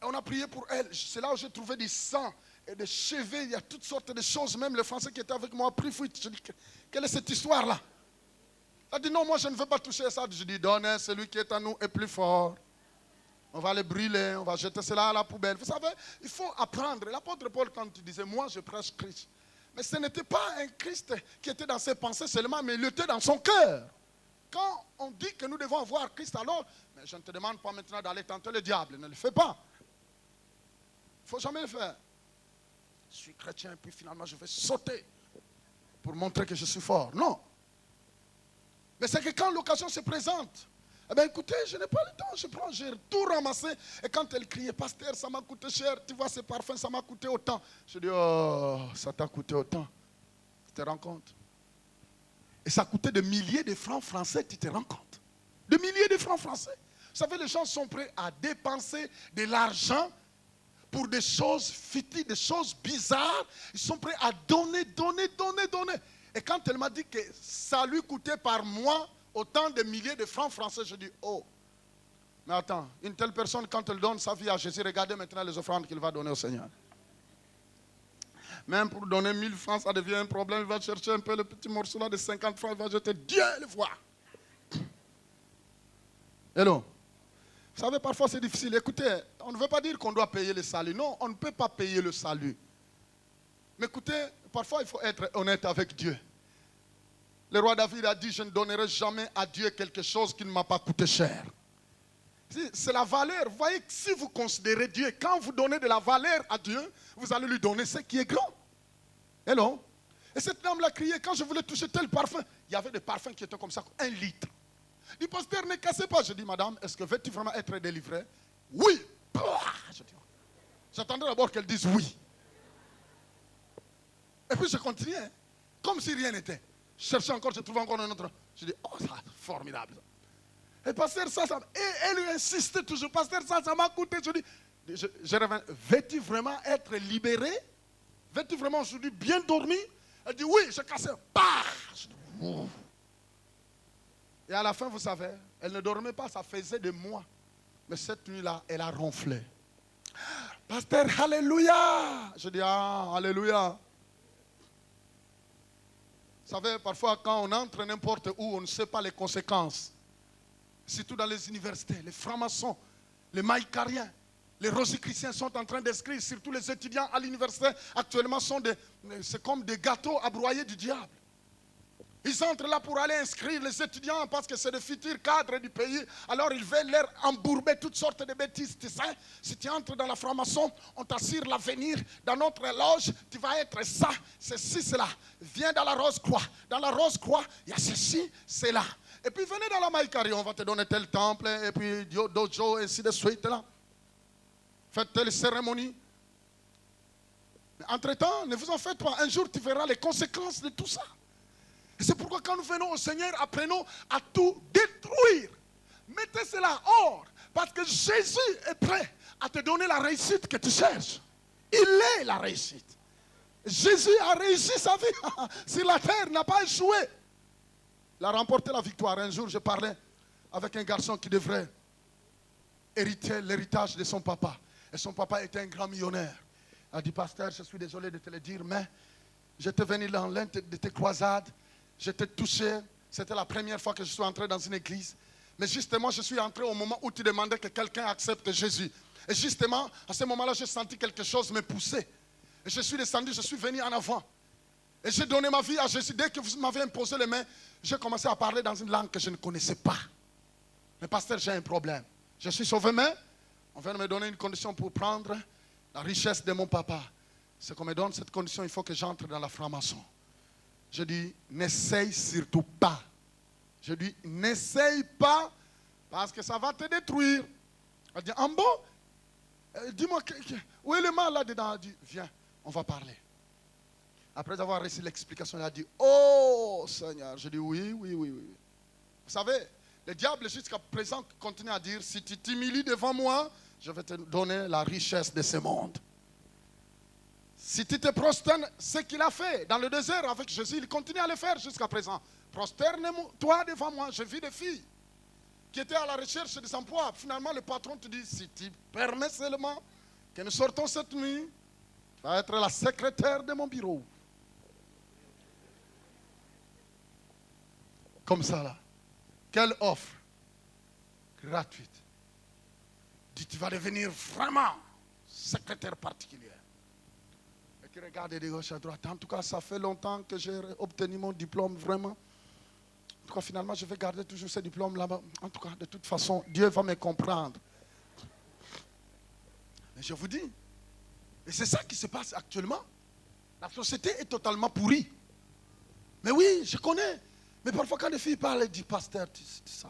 Et on a prié pour elle. C'est là où j'ai trouvé du sang et des cheveux. Il y a toutes sortes de choses. Même le Français qui était avec moi a pris fuite. Je dis, quelle est cette histoire-là? Elle a dit, non, moi je ne veux pas toucher ça. Je dis, donnez, celui qui est à nous est plus fort. On va le brûler, on va jeter cela à la poubelle. Vous savez, il faut apprendre. L'apôtre Paul, quand il disait, moi je prêche Christ. Mais ce n'était pas un Christ qui était dans ses pensées seulement, mais il était dans son cœur. Quand on dit que nous devons avoir Christ, alors, mais je ne te demande pas maintenant d'aller tenter le diable. Ne le fais pas. Il ne faut jamais le faire. Je suis chrétien, puis finalement je vais sauter pour montrer que je suis fort. Non. Mais c'est que quand l'occasion se présente, eh bien écoutez, je n'ai pas le temps, j'ai tout ramassé. Et quand elle criait, pasteur, ça m'a coûté cher, tu vois, ce parfum, ça m'a coûté autant. Je dis, oh, ça t'a coûté autant. Tu te rends compte? Et ça coûtait des milliers de francs français, tu te rends compte? Des milliers de francs français. Vous savez, les gens sont prêts à dépenser de l'argent pour des choses futiles, des choses bizarres. Ils sont prêts à donner. Et quand elle m'a dit que ça lui coûtait par mois autant de milliers de francs français, je dis, oh, mais attends, une telle personne, quand elle donne sa vie à Jésus, regardez maintenant les offrandes qu'il va donner au Seigneur. Même pour donner 1000 francs, ça devient un problème. Il va chercher un peu le petit morceau là de 50 francs, il va jeter, Dieu le voit. Hello. Vous savez, parfois c'est difficile. Écoutez, on ne veut pas dire qu'on doit payer le salut. Non, on ne peut pas payer le salut. Mais écoutez, parfois il faut être honnête avec Dieu. Le roi David a dit, je ne donnerai jamais à Dieu quelque chose qui ne m'a pas coûté cher. C'est la valeur. Vous voyez que si vous considérez Dieu, quand vous donnez de la valeur à Dieu, vous allez lui donner ce qui est grand. Hello. Et cette dame l'a crié, quand je voulais toucher tel parfum, il y avait des parfums qui étaient comme ça, 1 litre. Le pasteur, ne cassez pas. Je dis, madame, est-ce que veux-tu vraiment être délivré? Oui. J'attendais d'abord qu'elle dise oui. Et puis je continuais, comme si rien n'était. Je cherchais encore, je trouvais encore un autre. Je dis, oh, ça, formidable. Et pasteur, et elle insistait toujours, pasteur, ça m'a coûté. Je dis, je reviens, veux-tu vraiment être libéré? Veux-tu vraiment aujourd'hui bien dormir? Elle dit, oui, je cassais. Bah! Je dis, oh. Et à la fin, vous savez, elle ne dormait pas, ça faisait des mois. Mais cette nuit-là, elle a ronflé. Pasteur, alléluia! Je dis, ah, alléluia. Vous savez, parfois, quand on entre n'importe où, on ne sait pas les conséquences. Surtout dans les universités, les francs-maçons, les maïcariens, les rosicruciens sont en train d'inscrire, surtout les étudiants à l'université actuellement c'est comme des gâteaux à broyer du diable. Ils entrent là pour aller inscrire les étudiants parce que c'est le futur cadre du pays. Alors ils veulent leur embourber toutes sortes de bêtises. Tu sais, si tu entres dans la franc-maçon, on t'assure l'avenir. Dans notre loge, tu vas être ça, ceci, cela. Viens dans la Rose-Croix. Dans la Rose-Croix, il y a ceci, cela. Et puis venez dans la Maïkari, on va te donner tel temple, et puis dojo, et ainsi de suite. Là. Faites telle cérémonie. Mais entre-temps, ne vous en faites pas. Un jour, tu verras les conséquences de tout ça. Et c'est pourquoi quand nous venons au Seigneur, apprenons à tout détruire. Mettez cela hors. Parce que Jésus est prêt à te donner la réussite que tu cherches. Il est la réussite. Jésus a réussi sa vie sur la terre, n'a pas échoué. Il a remporté la victoire. Un jour, je parlais avec un garçon qui devrait hériter l'héritage de son papa. Et son papa était un grand millionnaire. Il a dit, pasteur, je suis désolé de te le dire, mais j'étais venu dans l'une de tes croisades. J'étais touché. C'était la première fois que je suis entré dans une église. Mais justement, je suis entré au moment où tu demandais que quelqu'un accepte Jésus. Et justement, à ce moment-là, j'ai senti quelque chose me pousser. Et je suis descendu, je suis venu en avant. Et j'ai donné ma vie à Jésus. Dès que vous m'avez imposé les mains, j'ai commencé à parler dans une langue que je ne connaissais pas. Mais pasteur, j'ai un problème. Je suis sauvé, mais on vient de me donner une condition pour prendre la richesse de mon papa. C'est qu'on me donne cette condition, il faut que j'entre dans la franc-maçon. Je dis, n'essaye surtout pas. Je dis, n'essaye pas parce que ça va te détruire. Elle dit, en bon, dis-moi, où est le mal là-dedans? Elle dit, viens, on va parler. Après avoir reçu l'explication, elle a dit, oh Seigneur. Je dis, oui. Vous savez, le diable jusqu'à présent continue à dire, si tu t'humilies devant moi, je vais te donner la richesse de ce monde. Si tu te prosternes, ce qu'il a fait dans le désert avec Jésus, il continue à le faire jusqu'à présent. Prosterne-toi devant moi. Je vis des filles qui étaient à la recherche des emplois. Finalement, le patron te dit, si tu permets seulement que nous sortons cette nuit, tu vas être la secrétaire de mon bureau. Comme ça là. Quelle offre gratuite. Dis, tu vas devenir vraiment secrétaire particulier. Et qui regarde de gauche à droite. En tout cas, ça fait longtemps que j'ai obtenu mon diplôme, vraiment. En tout cas, finalement, je vais garder toujours ce diplôme là-bas. En tout cas, de toute façon, Dieu va me comprendre. Mais je vous dis, et c'est ça qui se passe actuellement. La société est totalement pourrie. Mais oui, je connais. Mais parfois, quand les filles parlent, elles disent, pasteur, tu sais.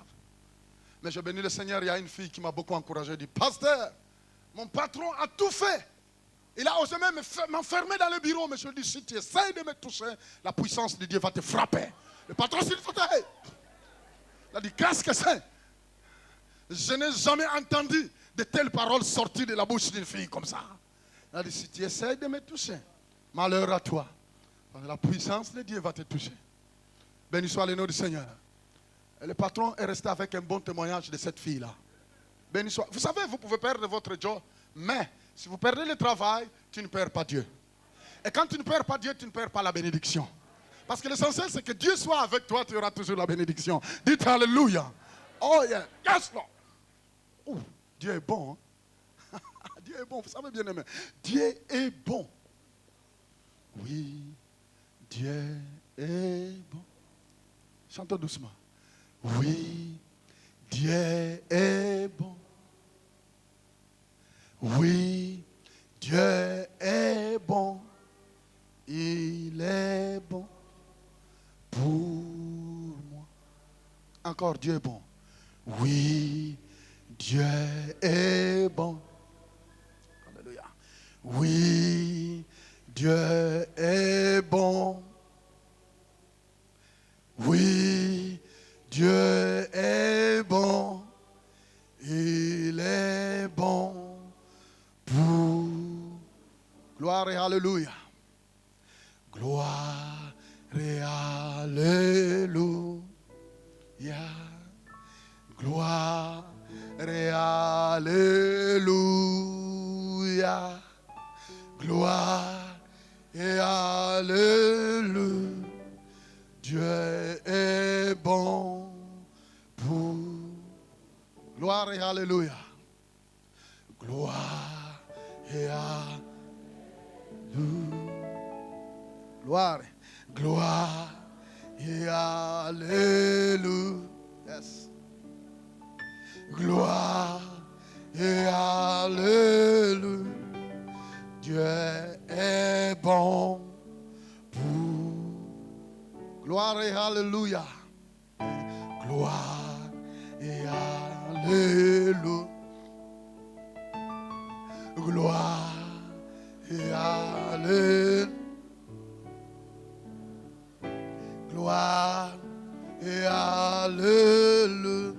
Mais je bénis le Seigneur, il y a une fille qui m'a beaucoup encouragé. Elle dit, pasteur, mon patron a tout fait. Il a osé même m'enfermer dans le bureau. Mais je lui dis, si tu essaies de me toucher, la puissance de Dieu va te frapper. Le patron s'il faut taire. Il a dit, qu'est-ce que c'est? Je n'ai jamais entendu de telles paroles sortir de la bouche d'une fille comme ça. Il a dit, si tu essaies de me toucher, malheur à toi. La puissance de Dieu va te toucher. Béni soit le nom du Seigneur. Et le patron est resté avec un bon témoignage de cette fille-là. Béni soit. Vous savez, vous pouvez perdre votre job, mais si vous perdez le travail, tu ne perds pas Dieu. Et quand tu ne perds pas Dieu, tu ne perds pas la bénédiction. Parce que l'essentiel, c'est que Dieu soit avec toi, tu auras toujours la bénédiction. Dites Alléluia. Oh yeah, yes Lord. Oh, Dieu est bon. Hein? Dieu est bon, vous savez bien aimé. Dieu est bon. Oui, Dieu est bon. Chantons doucement. Oui, Dieu est bon. Oui, Dieu est bon. Il est bon pour moi. Encore, Dieu est bon. Oui, Dieu est bon. Alléluia. Oui, Dieu est bon. Oui, Dieu est bon. Il est bon pour. Gloire et alléluia. Gloire et alléluia. Gloire et alléluia. Gloire et alléluia. Dieu est bon pour. Gloire et alléluia. Gloire et alléluia. Gloire, gloire et alléluia. Yes. Gloire et alléluia. Dieu est bon pour. Gloire et alléluia. Gloire et alléluia. Gloire et alléluia. Gloire et alléluia.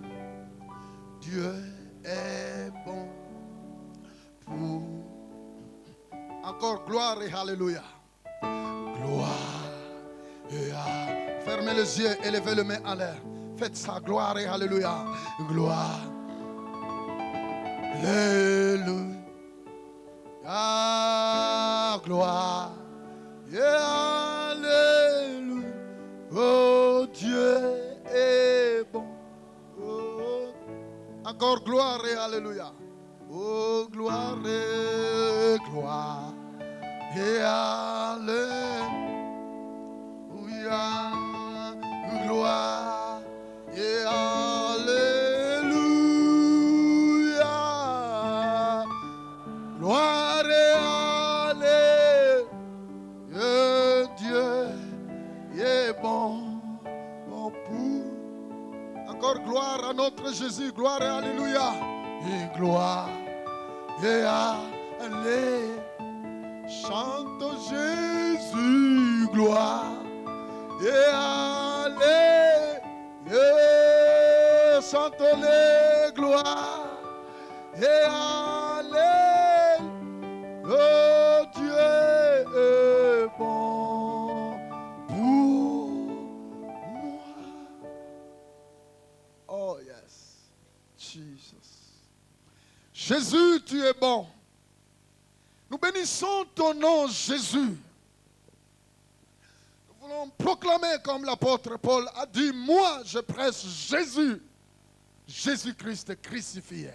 Dieu est bon pour. Encore gloire et alléluia. Gloire et alléluia. Fermez les yeux et levez les mains en l'air. Faites ça, gloire et alléluia. Gloire. Alléluia. Ah, gloire et alléluia. Oh, Dieu est bon. Oh. Encore gloire et alléluia. Oh, gloire et gloire et alléluia. Gloire et alléluia. Gloire et alléluia. Dieu est bon, bon pour. Encore gloire à notre Jésus, gloire et alléluia. Et gloire et alléluia. Chante Jésus, gloire et alléluia. Chante-les, gloire et alléluia. Oh, Dieu est bon pour moi. Oh, yes. Jesus. Jésus, tu es bon. Nous bénissons ton nom, Jésus. Nous voulons proclamer comme l'apôtre Paul a dit, moi je prêche Jésus, Jésus-Christ crucifié.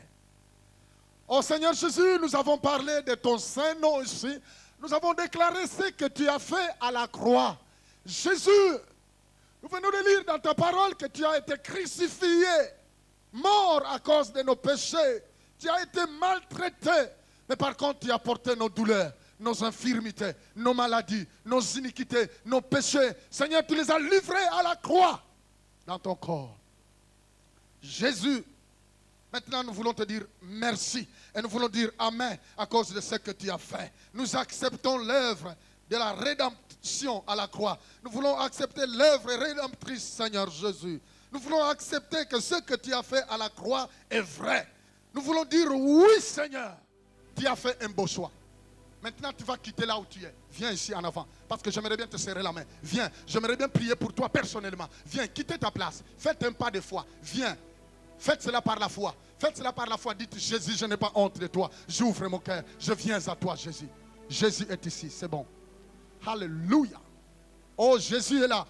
Oh Seigneur Jésus, nous avons parlé de ton saint nom ici. Nous avons déclaré ce que tu as fait à la croix. Jésus, nous venons de lire dans ta parole que tu as été crucifié, mort à cause de nos péchés. Tu as été maltraité. Mais par contre, tu as porté nos douleurs, nos infirmités, nos maladies, nos iniquités, nos péchés. Seigneur, tu les as livrés à la croix dans ton corps. Jésus, maintenant nous voulons te dire merci. Et nous voulons dire amen à cause de ce que tu as fait. Nous acceptons l'œuvre de la rédemption à la croix. Nous voulons accepter l'œuvre rédemptrice, Seigneur Jésus. Nous voulons accepter que ce que tu as fait à la croix est vrai. Nous voulons dire oui, Seigneur. Tu as fait un beau choix. Maintenant, tu vas quitter là où tu es. Viens ici en avant. Parce que j'aimerais bien te serrer la main. Viens. J'aimerais bien prier pour toi personnellement. Viens, quittez ta place. Faites un pas de foi. Viens. Faites cela par la foi. Faites cela par la foi. Dites, Jésus, je n'ai pas honte de toi. J'ouvre mon cœur. Je viens à toi, Jésus. Jésus est ici. C'est bon. Alléluia. Oh, Jésus est là.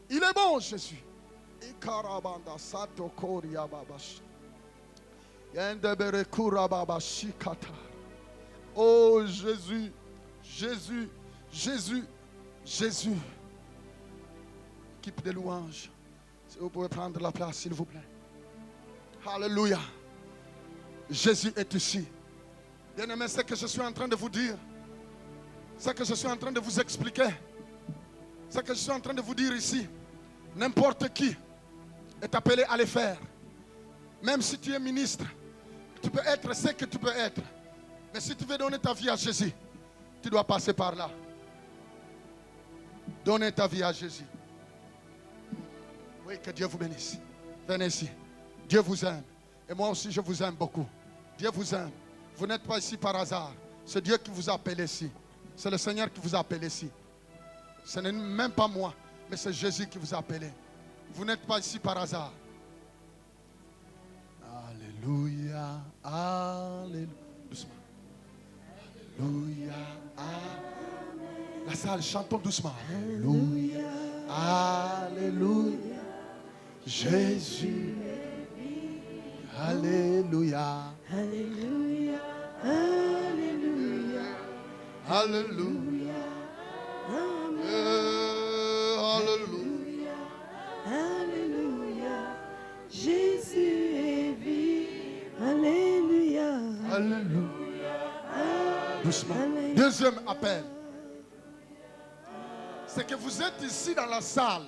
Il est bon, Jésus. Ikarabanda sato koria babash. Yendebere kurababa shikata. Oh Jésus, Jésus, Jésus, Jésus. Équipe de louanges. Si vous pouvez prendre la place, s'il vous plaît. Alléluia. Jésus est ici. Bien-aimé, c'est ce que je suis en train de vous dire. C'est ce que je suis en train de vous expliquer. C'est ce que je suis en train de vous dire ici. N'importe qui est appelé à le faire. Même si tu es ministre, tu peux être ce que tu peux être. Mais si tu veux donner ta vie à Jésus, tu dois passer par là. Donner ta vie à Jésus. Oui, que Dieu vous bénisse. Venez ici. Dieu vous aime. Et moi aussi, je vous aime beaucoup. Dieu vous aime. Vous n'êtes pas ici par hasard. C'est Dieu qui vous a appelé ici. C'est le Seigneur qui vous a appelé ici. Ce n'est même pas moi, mais c'est Jésus qui vous a appelé. Vous n'êtes pas ici par hasard. Alléluia. Alléluia. Doucement. Alléluia. Amen. La salle, chantons doucement. Alléluia. Alléluia. Jésus. Alléluia. Alléluia. Alléluia. Alléluia. Alléluia. Alléluia. Jésus est vivant. Alléluia. Alléluia. Doucement. Alléluia. Deuxième appel. C'est que vous êtes ici dans la salle.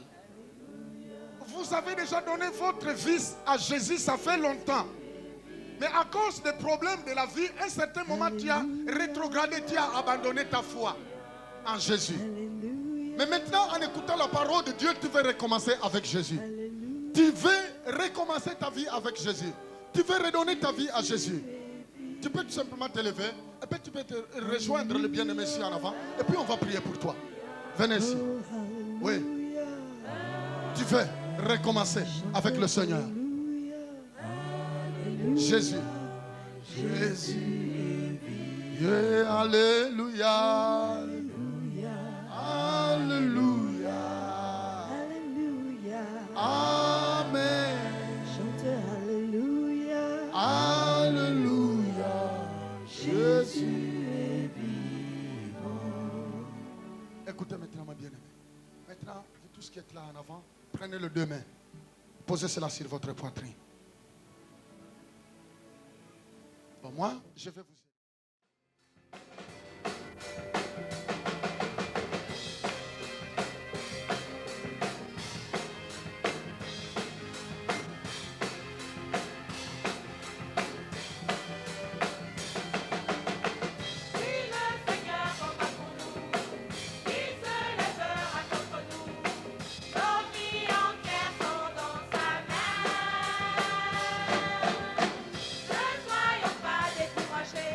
Vous avez déjà donné votre vie à Jésus, ça fait longtemps. Mais à cause des problèmes de la vie, à un certain moment, tu as rétrogradé, tu as abandonné ta foi en Jésus. Alléluia. Mais maintenant, en écoutant la parole de Dieu, tu veux recommencer avec Jésus. Alléluia. Tu veux recommencer ta vie avec Jésus. Tu veux redonner ta vie à Jésus. Tu peux tout simplement te lever. Et puis tu peux te rejoindre le bien-aimé ici en avant. Et puis on va prier pour toi. Venez ici. Oui. Tu veux recommencer avec le Seigneur. Jésus. Jésus. Yeah, alléluia. Alléluia. Alléluia. Amen. Chante Alléluia. Alléluia. Jésus. Écoutez maintenant, ma bien-aimée. Maintenant, vous tous qui êtes là en avant, prenez les deux mains. Posez cela sur votre poitrine. Bon, moi, je vais vous... Ne soyons pas découragés.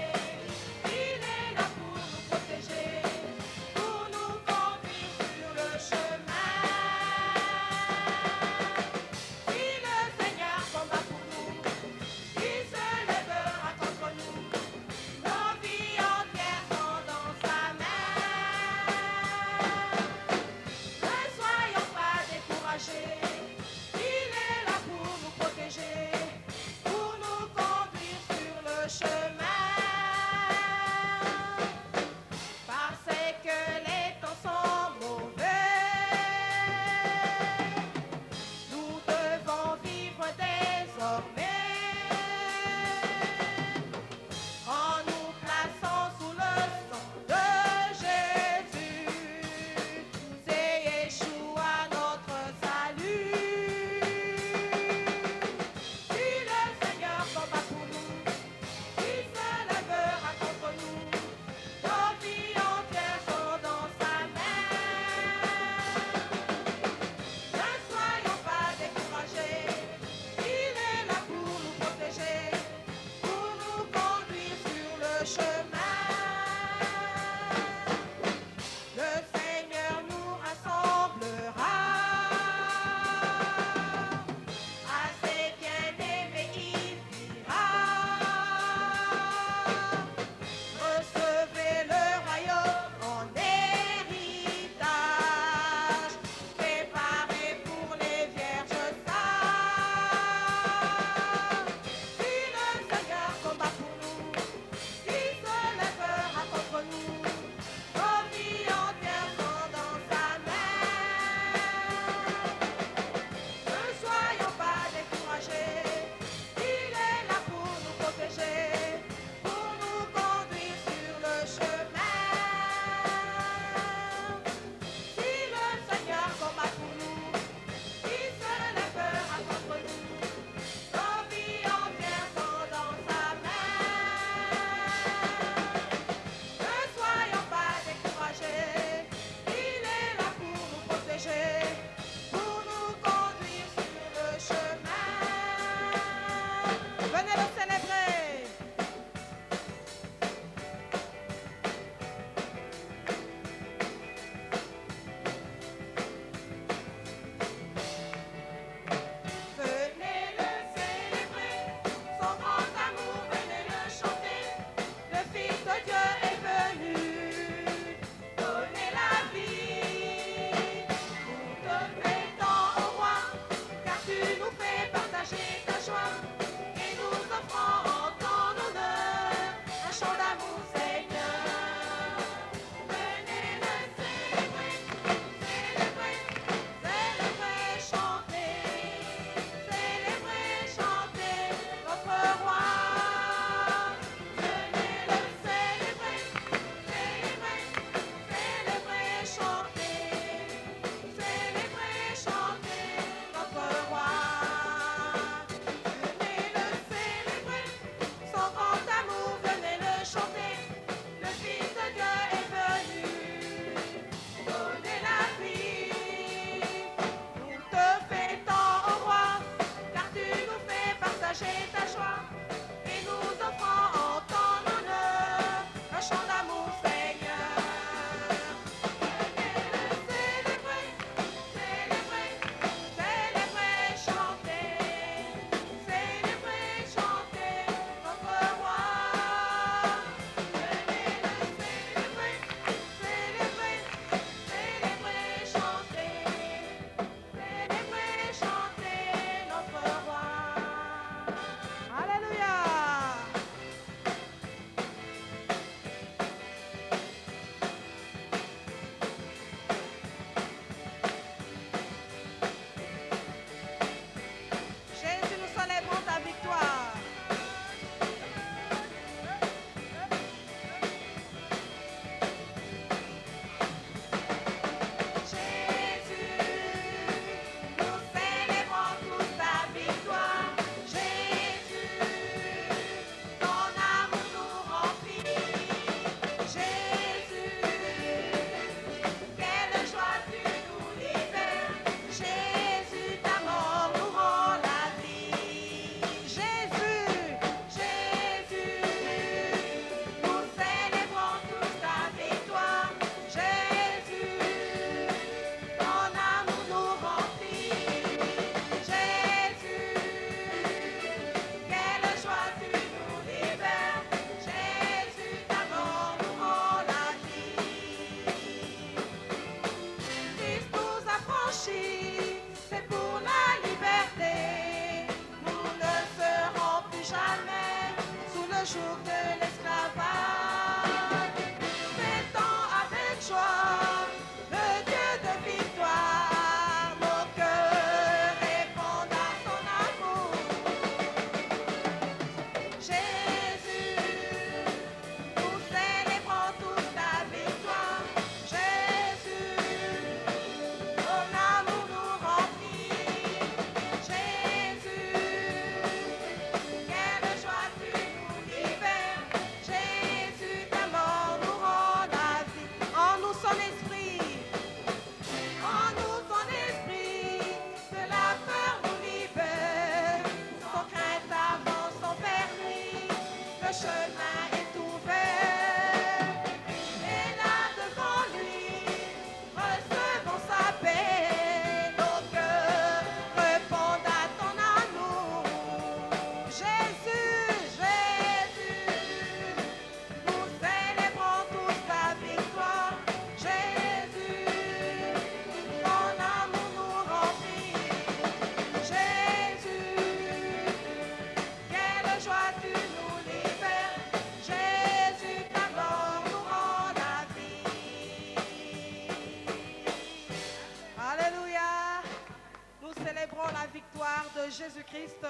célébrons la victoire de Jésus-Christ.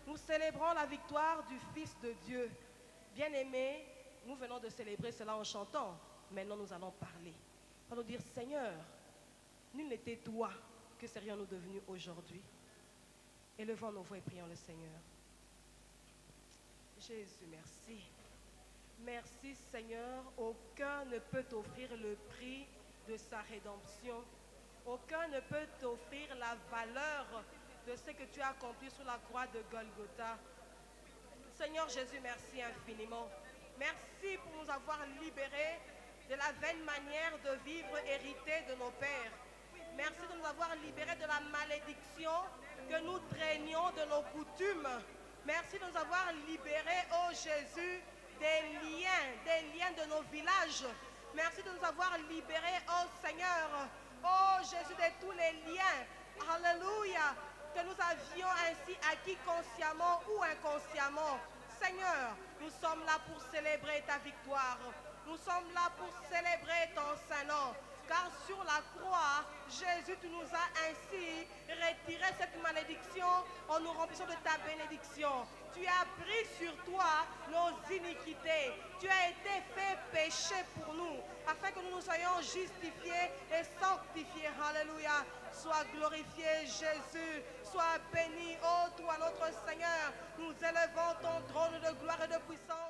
Nous célébrons la victoire du Fils de Dieu. Bien-aimés, nous venons de célébrer cela en chantant. Maintenant, nous allons parler. Nous allons dire, Seigneur, nul n'était toi, que serions-nous devenus aujourd'hui? Élevons nos voix et prions le Seigneur. Jésus, merci. Merci Seigneur, aucun ne peut t'offrir le prix de sa rédemption. Aucun ne peut t'offrir la valeur de ce que tu as accompli sur la croix de Golgotha. Seigneur Jésus, merci infiniment. Merci pour nous avoir libérés de la vaine manière de vivre héritée de nos pères. Merci de nous avoir libérés de la malédiction que nous traînions de nos coutumes. Merci de nous avoir libérés, ô Jésus, des liens de nos villages. Merci de nous avoir libérés, ô Seigneur, ô Jésus, de tous les liens. Alléluia, que nous avions ainsi acquis consciemment ou inconsciemment. Seigneur, nous sommes là pour célébrer ta victoire. Nous sommes là pour célébrer ton Saint-Nom. Car sur la croix, Jésus, tu nous as ainsi retiré cette malédiction en nous remplissant de ta bénédiction. Tu as pris sur toi nos iniquités. Tu as été fait péché pour nous, afin que nous nous soyons justifiés et sanctifiés. Alléluia. Sois glorifié, Jésus. Sois béni, ô toi, notre Seigneur. Nous élevons ton trône de gloire et de puissance.